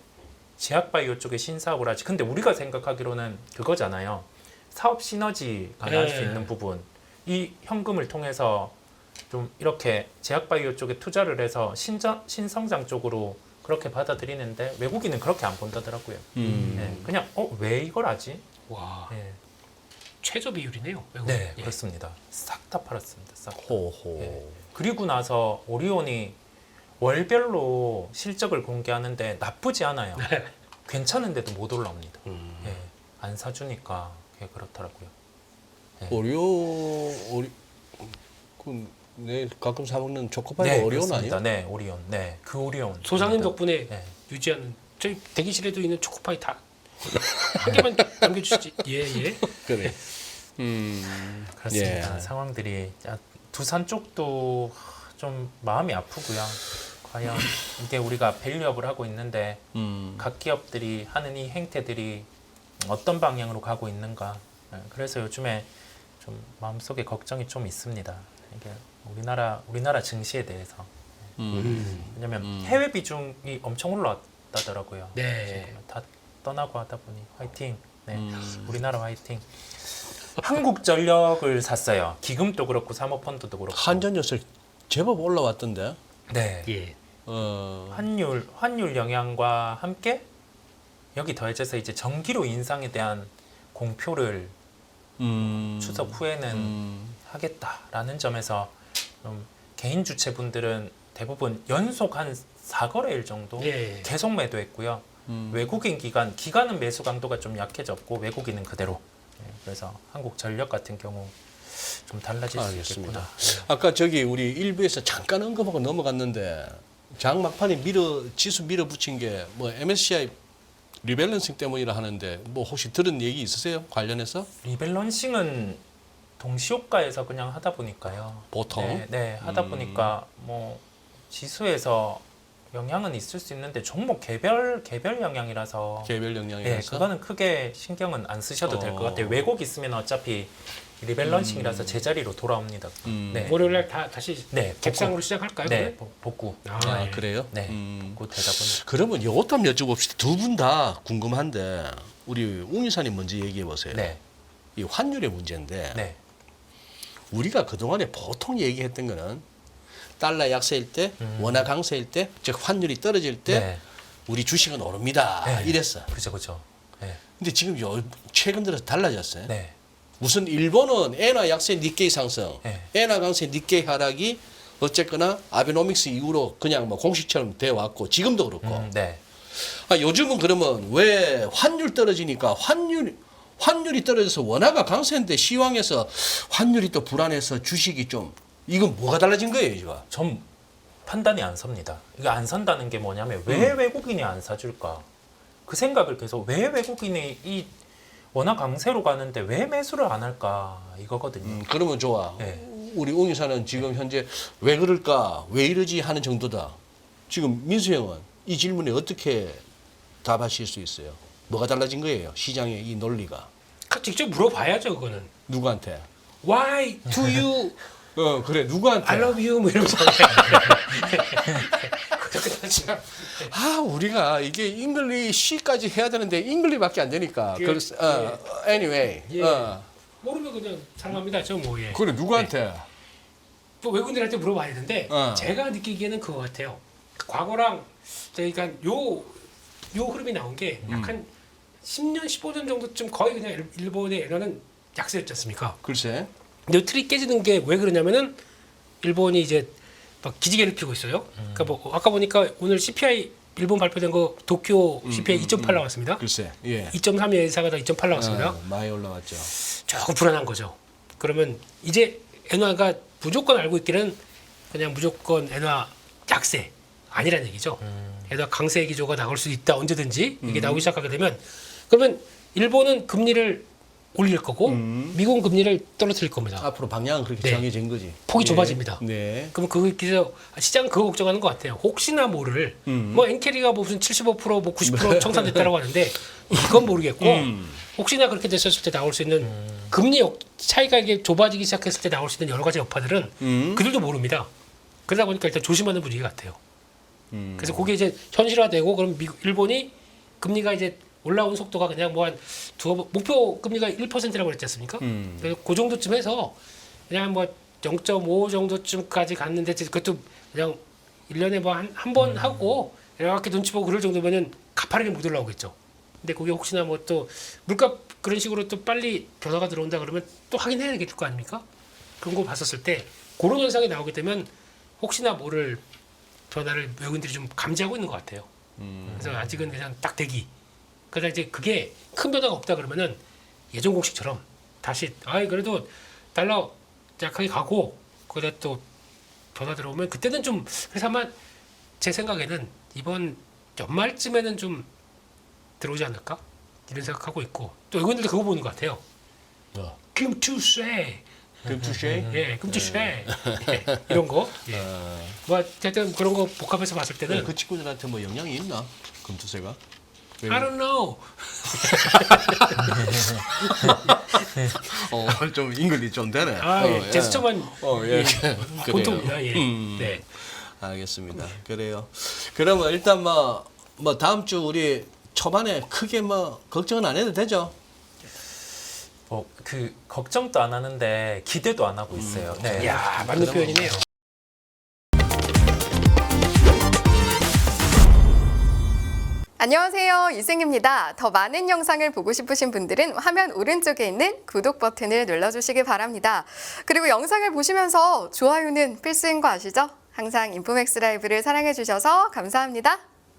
제약바이오 쪽에 신사업을 하지? 근데 우리가 생각하기로는 그거잖아요. 사업 시너지가 날 수 네. 있는 부분. 이 현금을 통해서 좀 이렇게 제약바이오 쪽에 투자를 해서 신성장 쪽으로 그렇게 받아들이는데 외국인은 그렇게 안 본다더라고요. 네, 그냥 왜 이걸 하지? 와 네, 최저 비율이네요. 외국인. 네 예. 그렇습니다. 싹 다 팔았습니다. 싹 다. 호호. 예. 그리고 나서 오리온이 월별로 실적을 공개하는데 나쁘지 않아요. 네. 괜찮은데도 못 올라옵니다. 예, 안 사주니까 그게 그렇더라고요. 네, 가끔 사 먹는 초코파이가 오리온 그렇습니다. 아니에요? 네, 오리온. 네, 그 오리온. 소장님 덕분에 네. 유지하는 저희 대기실에도 있는 초코파이 다 한 개만 남겨주시지. 예. 그래. 그렇습니다. 예. 상황들이 두산 쪽도 좀 마음이 아프고요. 과연 이게 우리가 밸류업을 하고 있는데 각 기업들이 하는 이 행태들이 어떤 방향으로 가고 있는가. 그래서 요즘에 좀 마음속에 걱정이 좀 있습니다. 이게 우리나라 증시에 대해서. 왜냐면 해외 비중이 엄청 올라왔다더라고요. 네. 지금 다 떠나고 하다 보니 화이팅. 네, 우리나라 화이팅. 한국전력을 샀어요. 기금도 그렇고 사모펀드도 그렇고. 한전 요새 제법 올라왔던데. 네. 예. 환율 영향과 함께 여기 더해져서 이제 전기료 인상에 대한 공표를 추석 후에는 하겠다라는 점에서 개인 주체분들은 대부분 연속 한 4거래일 정도 예. 계속 매도했고요. 외국인 기관은 매수 강도가 좀 약해졌고 외국인은 그대로. 그래서 한국전력 같은 경우 좀 달라질 수 알겠습니다. 있겠구나. 아까 저기 우리 일부에서 잠깐 언급하고 넘어갔는데 장 막판에 지수 밀어붙인 게 뭐 MSCI 리밸런싱 때문이라 하는데 뭐 혹시 들은 얘기 있으세요? 관련해서? 리밸런싱은 동시효과에서 그냥 하다 보니까요. 보통? 네, 하다 보니까 뭐 지수에서 영향은 있을 수 있는데 종목 개별 영향이라서 개별 네, 영향이라서? 그거는 크게 신경은 안 쓰셔도 될 것 같아요. 왜곡 있으면 어차피 리밸런싱이라서 제자리로 돌아옵니다. 네. 월요일 날 다시 네, 객상으로 시작할까요? 네, 그러면? 복구. 아, 예. 그래요? 네, 복구 되다 보니. 그러면 이것도 한번 여쭤봅시다. 두 분 다 궁금한데 우리 웅 이사님 먼저 얘기해 보세요. 네. 이 환율의 문제인데 네. 우리가 그동안에 보통 얘기했던 거는 달러 약세일 때, 원화 강세일 때, 즉 환율이 떨어질 때 네. 우리 주식은 오릅니다. 네. 이랬어. 그죠. 네. 근데 지금 최근 들어서 달라졌어요. 네. 무슨 일본은 엔화 약세 니케이 상승, 네. 엔화 강세 니케이 하락이 어쨌거나 아베노믹스 이후로 그냥 뭐 공식처럼 돼 왔고 지금도 그렇고. 네. 요즘은 그러면 왜 환율 떨어지니까 환율이 떨어져서 원화가 강세인데 시황에서 환율이 또 불안해서 주식이 좀 이건 뭐가 달라진 거예요, 지금? 전 판단이 안 섭니다. 이게 안 선다는 게 뭐냐면 왜 외국인이 안 사줄까? 그 생각을 계속 왜 외국인이 이 원화 강세로 가는데 왜 매수를 안 할까 이거거든요. 그러면 좋아. 네. 우리 웅 이사는 지금 현재 왜 그럴까, 왜 이러지 하는 정도다. 지금 민수 형은 이 질문에 어떻게 답하실 수 있어요? 뭐가 달라진 거예요? 시장의 이 논리가. 직접 물어봐야죠, 그거는. 누구한테? Why do you 그래. 누구한테? I love you 뭐 이러면서. 우리가 이게 잉글리시까지 해야 되는데 잉글리밖에 안 되니까. 예, 그래서 anyway. 예. 모르면 그냥 사랑합니다. 저 뭐 예. 그래 누구한테? 또 외국인들한테 물어봐야 되는데 제가 느끼기에는 그거 같아요. 과거랑 저희가 요 흐름이 나온 게 약간 10년, 15년 정도쯤 거의 그냥 일본의 엔화는 약세였지 않습니까? 글쎄. 근데 틀이 깨지는 게 왜 그러냐면은 일본이 이제 막 기지개를 펴고 있어요. 그러니까 뭐 아까 보니까 오늘 CPI 일본 발표된 거 도쿄 CPI 2.8 나왔습니다. 글쎄. 예. 2.3 예상하다 2.8 나왔습니다. 많이 올라왔죠. 조금 불안한 거죠. 그러면 이제 엔화가 무조건 알고 있기는 그냥 무조건 엔화 약세 아니라는 얘기죠. 엔화 강세 기조가 나올 수 있다 언제든지 이게 나오기 시작하게 되면 그러면 일본은 금리를 올릴 거고 미국은 금리를 떨어뜨릴 겁니다. 앞으로 방향은 그렇게 네. 정해진 거지. 폭이 네. 좁아집니다. 네. 그럼 그기서 시장은 그거 걱정하는 것 같아요. 혹시나 모를 뭐 엔캐리가 뭐 무슨 75%뭐 90% 청산됐다라고 하는데 이건 모르겠고 혹시나 그렇게 됐었을 때 나올 수 있는 금리 차이가 이게 좁아지기 시작했을 때 나올 수 있는 여러 가지 여파들은 그들도 모릅니다. 그러다 보니까 일단 조심하는 분위기 같아요. 그래서 그게 이제 현실화되고 그럼 일본이 금리가 이제 올라온 속도가 그냥 뭐 한 목표 금리가 1%라고 그랬지 않습니까? 그래서 그 정도쯤 해서 그냥 뭐 0.5 정도쯤까지 갔는데 그것도 그냥 1년에 뭐 한 번 하고 이렇게 눈치 보고 그럴 정도면은 가파르게 못 올라오겠죠. 근데 그게 혹시나 뭐 또 물값 그런 식으로 또 빨리 변화가 들어온다 그러면 또 확인해야 될 거 아닙니까? 그런 거 봤었을 때 그런 현상이 나오게 되면 혹시나 모를 변화를 외국인들이 좀 감지하고 있는 것 같아요. 그래서 아직은 그냥 딱 대기. 그러다 이제 그게 큰 변화가 없다 그러면은 예전 공식처럼 다시 그래도 달러 약하게 가고 거기다 또 변화 들어오면 그때는 좀 그래서 아마 제 생각에는 이번 연말쯤에는 좀 들어오지 않을까 이런 생각하고 있고 또 외국인들도 그거 보는 것 같아요. 금투세. 금투쉐? 예, 금투세. 예, 이런 거. 예. 뭐 하여튼 그런 거 복합해서 봤을 때는 그 친구들한테 뭐 영향이 있나? 금투세가? I don't know. 좀 잉글리 좀 되네. 예. 제스처만 예. 본토입니다. 예. 네. 알겠습니다. 그래요. 그러면 일단 뭐 다음 주 우리 초반에 크게 뭐 걱정은 안 해도 되죠? 그 걱정도 안 하는데 기대도 안 하고 있어요. 네. 야, 맞는 표현이네요. 안녕하세요. 이승입니다. 더 많은 영상을 보고 싶으신 분들은 화면 오른쪽에 있는 구독 버튼을 눌러주시기 바랍니다. 그리고 영상을 보시면서 좋아요는 필수인 거 아시죠? 항상 인포맥스 라이브를 사랑해주셔서 감사합니다.